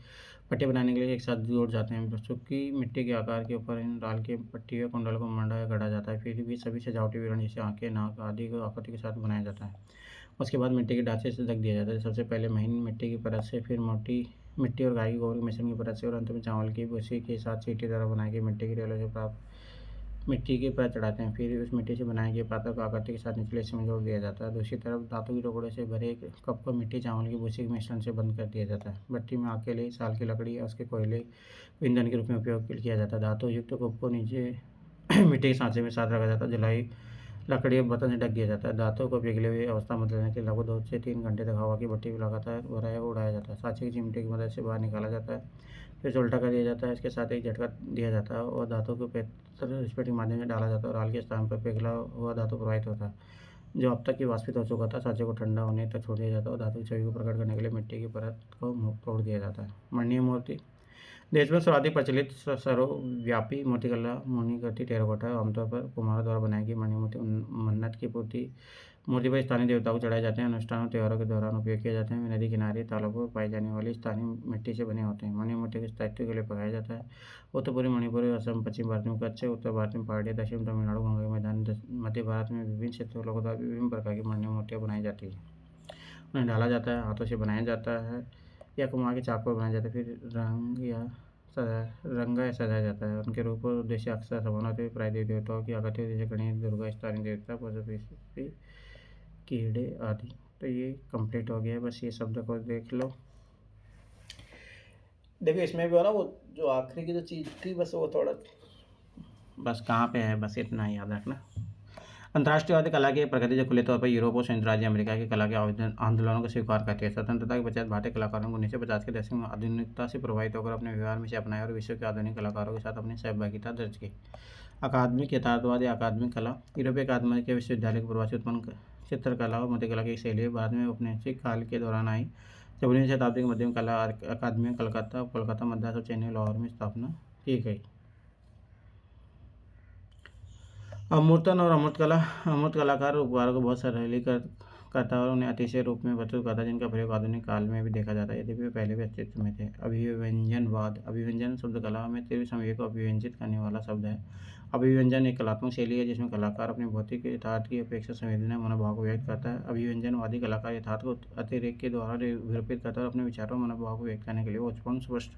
पट्टी बनाने के लिए एक साथ जोड़ जाते हैं। सूखी मिट्टी के आकार के ऊपर इन राल के पट्टी या कुंडल को मंडा या गढ़ा जाता है। फिर भी सभी सजावटी विवरण जैसे आंखें, नाक आदि को आकृति के साथ बनाया जाता है। उसके बाद मिट्टी के ढांचे से ढक दिया जाता है। सबसे पहले महीन मिट्टी की परत से, फिर मोटी मिट्टी और गाय के गोबर के मिश्रण की परत से और अंत में चावल की भूसी के साथ सीटी द्वारा बनाई गई मिट्टी की रेलों से प्राप्त मिट्टी के परत चढ़ाते हैं। फिर उस मिट्टी से बनाए गए पात्र को आकृति के साथ निचले हिस्से में जोड़ दिया जाता है। दूसरी तरफ धातु के टुकड़े से भरे एक कप को मिट्टी, चावल की भूसी के मिश्रण से बंद कर दिया जाता है। भट्टी में आग के लिए साल की लकड़ी या उसके कोयले ईंधन के रूप में उपयोग किया जाता है। धातु युक्त कप को नीचे मिट्टी के सांचे में साथ रखा जाता है। जलाई लकड़ी और बर्तन से ढक दिया जाता है। धातु को पिघली हुई अवस्था में बदलने के लिए लगभग 2 से 3 घंटे तक हवा की भट्टी को लगातार भराया उड़ाया जाता है। सांचे की चिमटे की मदद से बाहर निकाला जाता है। फिर इसे उल्टा कर दिया जाता है। इसके साथ एक झटका दिया जाता है और धातु को रिस्पेट के माध्यम से डाला जाता है और हाल के स्थान पर पिघला हुआ धातु प्रवाहित होता है जो अब तक की वाष्पित हो चुका था। सांचे को ठंडा होने तक छोड़ दिया जाता है और धातु की छवि को प्रकट करने के लिए मिट्टी की परत को तोड़ दिया जाता है। मणिमय मूर्ति देश में सर्वाधिक प्रचलित सर्वव्यापी मूर्तिकला मुनिकृति टेराकोटा आमतौर पर कुम्हारों द्वारा बनाई गई मणि मूर्ति मन्नत की पूर्ति मूर्ति पर स्थानीय देवताओं को चढ़ाए जाते हैं। अनुष्ठानों और त्योहारों के दौरान उपयोग किए जाते हैं। नदी किनारे तालाबों पर पाई जाने वाली स्थानीय मिट्टी से बने होते हैं। मणि मूर्ति के स्थायित्व के लिए पकाया जाता है। उत्तर पूर्वी मणिपुर, असम, पश्चिम भारत में कच्छ, उत्तर भारत में पहाड़िया, दक्षिण तमिलनाडु, गंगा के मैदान, मध्य भारत में विभिन्न क्षेत्रों लोगों द्वारा विभिन्न प्रकार की मणि मूर्तियाँ बनाई जाती हैं। उन्हें डाला जाता है, हाथों से बनाया जाता है या कुम्हार के चाकू पर बनाया जाता है। फिर रंगा या सजाया जाता है। उनके रूप और उद्देश्य अक्सर समान होते हैं। प्राय देवी देवताओं की आकृति जैसे गणेश, दुर्गा, स्थानीय देवता, पशु, कीड़े आदि। तो ये कंप्लीट हो गया। बस ये शब्द को देख लो। देखो इसमें भी हो ना वो जो आखिरी की जो चीज़ थी बस वो थोड़ा बस कहाँ पे है, बस इतना ही याद रखना। अंतर्राष्ट्रीयवादी कला की प्रगति जो खुले तौर पर यूरोप और संयुक्त राज्य अमेरिका की कला के आंदोलनों को स्वीकार करती है। स्वतंत्रता के पश्चात भारतीय कलाकारों को 1950 के दशक में आधुनिकता से प्रभावित होकर अपने व्यवहार में इसे अपनाया और विश्व के आधुनिक कलाकारों के साथ अपनी सहभागिता दर्ज की। अकादमिक यथार्थवाद या अकादमिक कला यूरोपीय अकादमी के विश्वविद्यालय के प्रवासी उत्पन्न चित्रकला और मूर्तिकला की एक शैली भारत में औपनिवेशिक काल के दौरान आई। जब 19वीं शताब्दी के मध्य में कला अकादमी कोलकाता, मद्रास और चेन्नई, लाहौर में स्थापना की गई। अमूर्तन और अमूर्त कलाकार उपहारों को बहुत करता है और उन्हें अतिशय रूप में प्रस्तुत करता है जिनका प्रयोग आधुनिक काल में भी देखा जाता है यद्यपि वे पहले भी अस्तित्व में थे। अभिव्यंजनवाद अभिव्यंजन शब्द कला में तीव्र संवेग को अभिव्यंजित करने वाला शब्द है। अभिव्यंजन एक कलात्मक शैली है जिसमें कलाकार अपने भौतिक यथार्थ की अपेक्षा संवेदना मनोभाव को व्यक्त करता है। अभिव्यंजनवादी कलाकार यथार्थ को अतिरेक के द्वारा विरूपित करता है और अपने विचारों मनोभाव को व्यक्त करने के लिए उत्पन्न स्पष्ट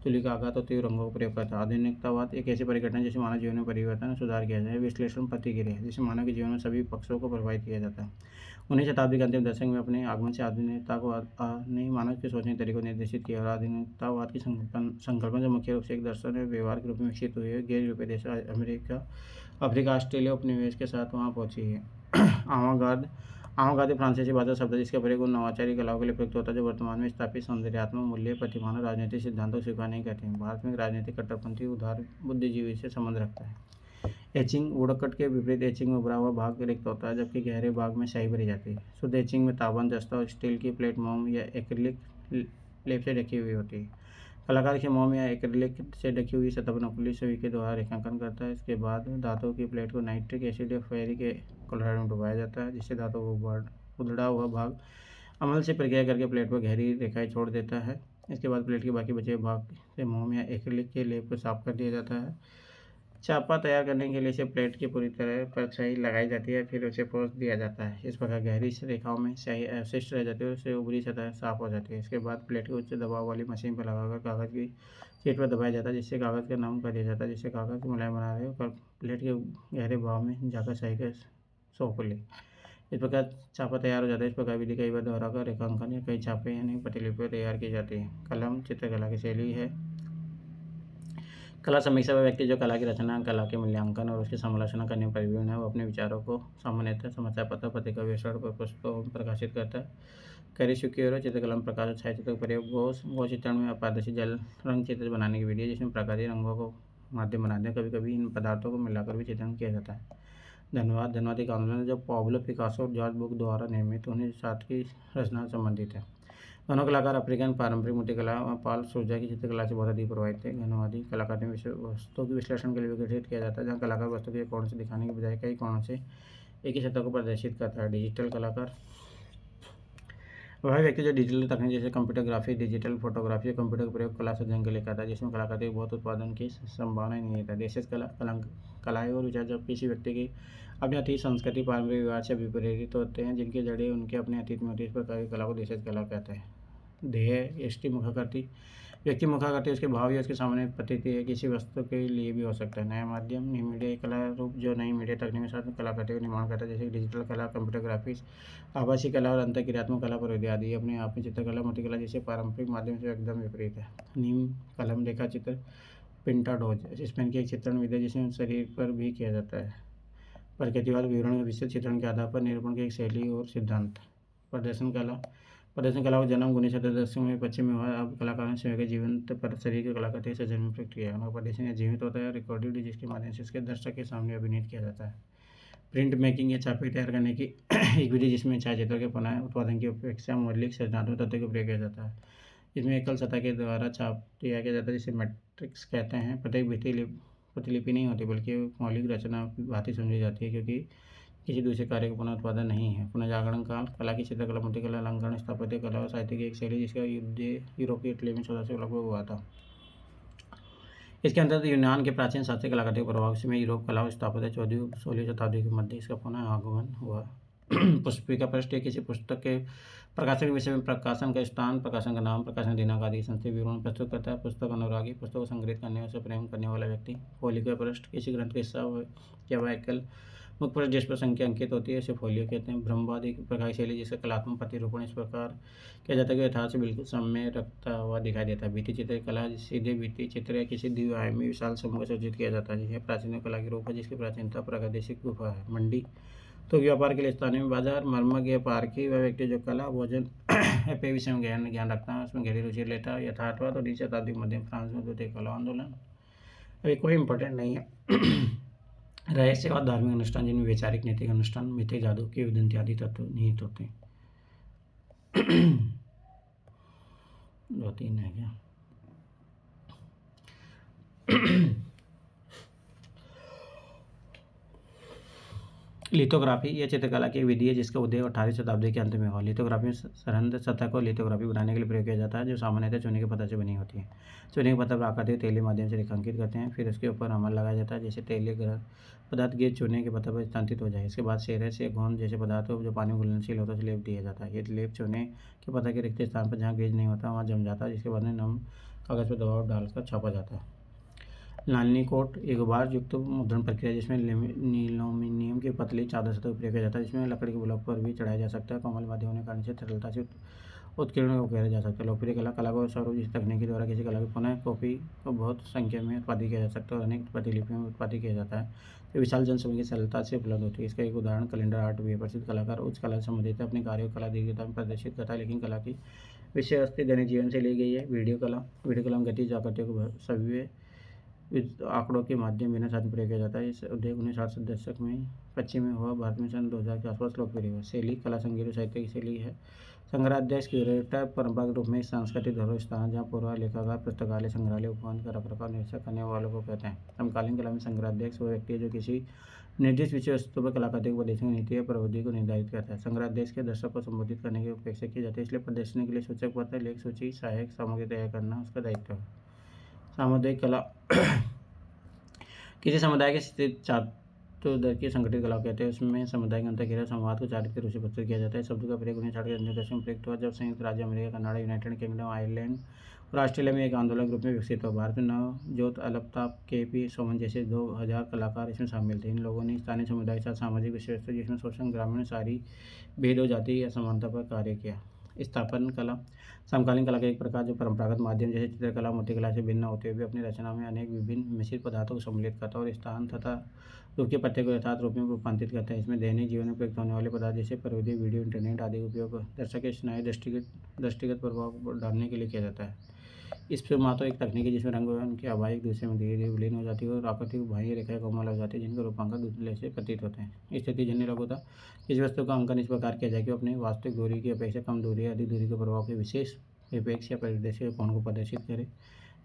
तुलिका आघात और तीव्र रंगों का प्रयोग करता है। आधुनिकतावाद एक ऐसी परिघटना है जिससे मानव जीवन में परिवर्तन और सुधार किया जाए। विश्लेषण प्रतिक्रिया जिससे मानव के जीवन में सभी पक्षों को प्रभावित किया जाता है। 19वीं शताब्दी के अंतिम दशक में अपने आगमन से आधुनिकता को ने मानव के सोचने के तरीकों को निर्देशित किया और आधुनिकतावाद की संकल्पना जो मुख्य रूप से एक दर्शन और व्यवहार के रूप में विकसित हुई है। गैर यूरोपीय देश अमेरिका, अफ्रीका, ऑस्ट्रेलिया उपनिवेश के साथ वहाँ पहुँची है। अवांगार्द फ्रांसीसी भाषा शब्द जिसका प्रयोग उन नवाचारी कलाओं के लिए प्रयुक्त होता है जो वर्तमान में स्थापित सौंदर्यात्मक मूल्य, प्रतिमान और राजनीतिक सिद्धांतों को स्वीकार नहीं करते हैं। भारत में राजनीतिक कट्टरपंथी उदार बुद्धिजीवी से संबंध रखता है। एचिंग वुडकट के विपरीत एचिंग में उभरा हुआ भाग रिक्त होता है जबकि गहरे भाग में स्याही भरी जाती है। शुद्ध एचिंग में तांबा, जस्ता और स्टील की प्लेट मोम या एक्रिलिक लेप से ढकी हुई होती है। कलाकार के मोम या एक्रिलिक से ढकी हुई सतह पर नकली सुई के द्वारा रेखांकन करता है। इसके बाद धातु की प्लेट को नाइट्रिक एसिड या फेरिक क्लोराइड में डुबाया जाता है, जिससे धातु को उधड़ा हुआ भाग अमल से प्रक्रिया करके प्लेट पर गहरी रेखाएं छोड़ देता है। इसके बाद प्लेट के बाकी बचे भाग से मोम या एक्रिलिक के लेप को साफ कर दिया जाता है। चापा तैयार करने के लिए इसे प्लेट की पूरी तरह पर स्याही लगाई जाती है, फिर उसे पोंछ दिया जाता है। इस प्रकार गहरी रेखाओं में स्याही अवशिष्ट रह जाती है और उससे ऊपरी सतह साफ हो जाती है। इसके बाद प्लेट को उच्च दबाव वाली मशीन पर लगाकर कागज़ की शीट पर दबाया जाता है, जिससे कागज़ का नम कर दिया जाता है, जिससे कागज़ को मुलायम बना रहे और प्लेट के गहरे भाव में जाकर स्याही का सोख ले। इस प्रकार छापा तैयार हो जाता है। इस प्रकार विधि कई बार दोहराकर रेखांकन या कई छापे यानी प्रतिलिपि तैयार की जाती है। कलम चित्रकला की शैली है। कला समीक्षा वह व्यक्ति जो कला की रचना, कला के मूल्यांकन और उसकी समालोचना करने में प्रवीण है। वो अपने विचारों को सामान्यतः समाचार पत्र, पत्रिका, वेबसाइट पर पुस्तकों में प्रकाशित करता है। कैरीस्क्योरो चित्रकला में प्रकाश और छायाचित्र का प्रयोग। गो चित्रण में अपारदर्शी जल रंग चित्र बनाने की विधि, जिसमें प्रकाशीय रंगों को माध्यम बनाते हैं। कभी कभी इन पदार्थों को मिलाकर भी चित्रण किया जाता है। धन्यवाद एक आंदोलन है जो पाब्लो पिकासो और जॉर्ज बुक द्वारा निर्मित 1907 की रचना संबंधित है। दोनों कलाकार अफ्रीकन पारंपरिक मूर्तिकला और पाल सोजा की चित्रकला से बहुत अधिक प्रभावित थे। धन्यवादी कलाकार में वस्तुओं के विश्लेषण के लिए विकसित किया जाता है, जहाँ कलाकार वस्तु के कोण से दिखाने के बजाय कई कोणों से एक ही सतह को प्रदर्शित करता है। डिजिटल कलाकार वह व्यक्ति जो डिजिटल तकनीक जैसे कंप्यूटर ग्राफिक्स, डिजिटल फोटोग्राफी और कंप्यूटर का प्रयोग कला सृजन के लिए करता है, जिसमें कलाकार के बहुत उत्पादन की संभावना नहीं है। देशज कलाएँ और विचार जब किसी व्यक्ति की अपने अतीत संस्कृति, पारंपरिक व्यवहार से विपरीत होते हैं, जिनकी जड़ें उनके अपने अतीत में होती है, इस प्रकार की कला को देशज कला कहते हैं। ध्येय यष्टि मुखाकृति व्यक्ति मुखाकृति उसके भाव या उसके सामने प्रतीति है, किसी वस्तु के लिए भी हो सकता है। नया माध्यम नई मीडिया कला रूप जो नई मीडिया तकनीक के साथ कलाकृति का निर्माण करता है, जैसे डिजिटल कला, कंप्यूटर ग्राफिक्स, आभासी कला और अंतःक्रियात्मक कला प्रविधि आदि। अपने आप में चित्रकला, मूर्तिकला जैसे पारंपरिक माध्यम से एकदम विपरीत है। नीम कलम रेखा चित्र पिंटाडोज स्पेन की एक चित्रण विधि जिसमें शरीर पर भी किया जाता है। प्रकृतिवाद विवरण में विस्तृत चित्रण के आधार पर निरूपण की एक शैली और सिद्धांत। प्रदर्शन कला का जन्म 1970 दशक में पश्चिम में हुआ। अब कलाकारों ने स्वयं के जीवंत पर शरीर की कलाकृति सृजन में प्रक्रिया है। उनका प्रदर्शन या जीवित होता है रिकॉर्डेड, जिसके माध्यम से उसके दर्शक के सामने अभिनीत किया जाता है। प्रिंट मेकिंग या छापे तैयार करने की एक विधि जिसमें छायाचित्रों के पुनः उत्पादन की अपेक्षा मौलिक सृजनात्मक तत्व का प्रयोग किया जाता है। इसमें एकल सतह के द्वारा छाप तैयार किया जाता है, जिसे मैट्रिक्स कहते हैं। प्रत्येक प्रतिलिपि नहीं होती, बल्कि मौलिक रचना भांति समझी जाती है, क्योंकि किसी दूसरे कार्य का पुनः उत्पादन नहीं है। पुनर्जागरण काल कला की चित्रकला, मूर्तिकला, अलंकरण, स्थापत्य कला और साहित्य की एक शैली जिसका यूरोपीय इटली में 1400 से लगभग हुआ था। इसके अंतर्गत यूनान के प्राचीन शास्त्रीय कलाकृति के प्रभाव से यूरोप कला और स्थापत्य 14वीं शताब्दी के मध्य इसका पुनः आगमन हुआ। पुष्पिका पृष्ठ किसी पुस्तक के प्रकाशन के विषय में प्रकाशन का स्थान, प्रकाशन का नाम, प्रकाशन दिनांक आदि संक्षिप्त विवरण प्रस्तुत करता है। पुस्तक अनुरागी पुस्तक को संग्रहित करने और उसे प्रेम करने वाला व्यक्ति। फोलियो पृष्ठ किसी ग्रंथ का हिस्सा या वाइकल मुख्य पृष्ठ जिस पर संख्या अंकित होती है इसे फोलियो कहते हैं। ब्रह्मवाद एक प्रकार की शैली जिसका कलात्मक प्रतिरूपण इस प्रकार किया जाता है कि यथार्थ से बिल्कुल साम्य रखता हुआ दिखाई देता है। भित्ति चित्रकला सीधे भित्ति चित्र या किसी द्विआयामी विशाल समूह को सूचित किया जाता है। यह प्राचीन कला के रूप है जिसकी प्राचीनता प्रागैतिहासिक गुफा है। मंडी तो व्यापार के लिए स्थानीय बाजार। मर्मज्ञ या पारखी वह व्यक्ति जो कला, भोजन या पेय विषय में ज्ञान रखता है, उसमें गहरी रुचि लेता है। यथार्थवाद और 20वीं शताब्दी मध्य फ्रांस में द्वितीय कला आंदोलन अभी कोई इंपॉर्टेंट नहीं है। रहस्य और धार्मिक अनुष्ठान जिनमें वैचारिक, नैतिक अनुष्ठान, मिथ्या, जादू, किंवदंती आदि तत्व निहित होते हैं। 2-3 है क्या? लिथोग्राफी यह चित्रकला की विधि है जिसका उदय 18वीं शताब्दी के अंत में हुआ। लिथोग्राफी में सरहद सतह को लिथोग्राफी बनाने के लिए प्रयोग किया जाता है, जो सामान्यतः चूने के पत्थर से बनी होती है। चूने के पत्थर पर आकृति तेली माध्यम से रेखांकित करते हैं, फिर उसके ऊपर अमल लगाया जाता है, जैसे तेलीय पदार्थ गिर चूने के पत्थर पर स्थानांतरित हो जाए। इसके बाद सेरेस या गोंद जैसे पदार्थ जो पानी में घुलनशील होता है उसे लेप दिया जाता है। ये लेप चूने के पत्थर के रिक्त स्थान पर जहाँ गेज नहीं होता वहाँ जम जाता है, जिसके बाद में नम कागज़ पर दबाव डालकर छापा जाता है। लालनी कोट एक बार युक्त मुद्रण प्रक्रिया जिसमें एल्यूमिनियम की पतली चादर सतह प्रयोग किया जाता है, जिसमें लकड़ी के ब्लॉक पर भी चढ़ाया जा सकता है। कोमल माध्यम होने के कारण से तरलता से उत्कीर्ण को उकेरा जा सकता है। लोकप्रिय कला को स्वरूप जिस तकनीक द्वारा किसी कला की पुनः कॉपी को बहुत संख्या में उत्पादित किया जा सकता है और अनेक प्रतिलिपियों में उत्पादित किया जाता है, तो विशाल जनसमूह की सरलता से उपलब्ध होती है। इसका एक उदाहरण कैलेंडर आर्ट भी है। प्रसिद्ध कलाकार उच्च कला से संबंधित अपने कार्यों कला दीर्घता में प्रदर्शित करता है, लेकिन कला की विषय वस्तु दैनिक जीवन से ली गई है। वीडियो कला में गतिज आकृतियों को सव्य आंकड़ों के माध्यम बिना साधन प्रयोग किया जाता है। इस उद्योग 1960 दशक में पश्चिम में हुआ, भारत में सन 2000 के आसपास लोकप्रिय हुआ। शैली कला, संगीत और साहित्य की शैली है। संग्रहाध्यक्ष क्यूरेटर परंपरागत रूप में सांस्कृतिक धरोहर स्थान जहाँ पूर्व लेखागार पुस्तकालय संग्रहालय उपवन का रखरखाव निरीक्षण करने वालों को कहते हैं। समकालीन कला में संग्रहाध्यक्ष वो व्यक्ति है जो किसी निर्दिष्ट विषय वस्तु पर कलाकृति को प्रदर्शन की नीति या प्रवृत्ति को निर्धारित करता है। संग्रहाध्यक्ष के दर्शक को संबोधित करने की अपेक्षा की जाती है, इसलिए प्रदर्शनी के लिए सूचक पत्र, लेख सूची, सहायक सामग्री तैयार करना उसका दायित्व है। सामुदायिक कला किसी समुदाय के स्थित चातुर्वर्ण्य संगठित कला कहते हैं। उसमें सामुदायिक अंतर्क्रिया संवाद को चारित्र्य रूप से प्रस्तुत किया जाता है। शब्द का प्रयोग 1960 के दशक में प्रयुक्त हुआ जब संयुक्त राज्य America, Canada, United kingdom, Ireland और ऑस्ट्रेलिया में एक आंदोलन के रूप में विकसित हुआ। भारत में नवजोत अल्ताफ, के.पी. सोमन जैसे 2000 कलाकार इसमें शामिल थे। इन लोगों ने स्थानीय समुदाय के साथ सामाजिक विषय जिसमें शोषण, ग्रामीण, शहरी भेद और जातीय असमानता पर कार्य किया। स्थापन कला समकालीन कला का एक प्रकार जो परंपरागत माध्यम जैसे चित्रकला, मूर्तिकला से भिन्न होते हुए भी अपनी रचना में अनेक विभिन्न मिश्रित पदार्थों को सम्मिलित करता है और स्थान तथा रूप के पत्ते को यथार्थ रूप में रूपांतरित करता है। इसमें दैनिक जीवन में प्रयुक्त होने वाले पदार्थ जैसे प्रविधि, वीडियो, इंटरनेट आदि का उपयोग दर्शक के स्नायु दृष्टिगत प्रभाव डालने के लिए किया जाता है। इस फिर मात्र एक तकनीक है जिसमें रंग की आवाज़ एक दूसरे में धीरे धीरे विलीन हो जाती है और आकृतिक बाह्य रेखाएं कोमल हो जाती है जिनका रूपांकन दूसरे से प्रतीत होते हैं। स्थिति जन्य लघुता इस वस्तु का अंकन इस प्रकार किया जाए कि अपने वास्तविक दूरी की अपेक्षा कम दूरी या अधिक दूरी के प्रभाव के विशेष निरपेक्ष या परिदृश्य कोण को प्रदर्शित करे।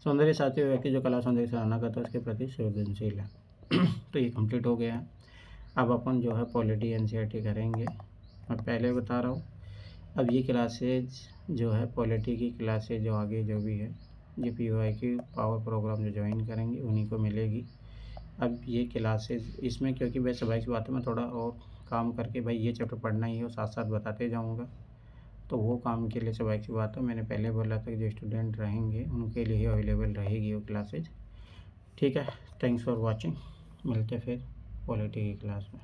सौंदर्य साथी व्यक्ति जो कला सौंदर्य सराहना करता है उसके प्रति संवेदनशील है। तो ये कंप्लीट हो गया है। अब अपन जो है पॉलिटी एनसीईआरटी करेंगे। मैं पहले बता रहा हूँ, अब ये क्लासेज जो है पॉलिटी की क्लासेज जो आगे जो भी है ये PYQ पावर प्रोग्राम जो ज्वाइन करेंगे उन्हीं को मिलेगी। अब ये क्लासेज इसमें क्योंकि मैं स्वाभाविक सी बात है मैं थोड़ा और काम करके भाई ये चैप्टर पढ़ना ही है और साथ साथ बताते जाऊँगा, तो वो काम के लिए स्वाभाविक सी बात है मैंने पहले बोला था कि जो स्टूडेंट रहेंगे उनके लिए ही अवेलेबल रहेगी वो क्लासेज। ठीक है, थैंक्स फॉर वॉचिंग। मिलते फिर पॉलिटी की क्लास में।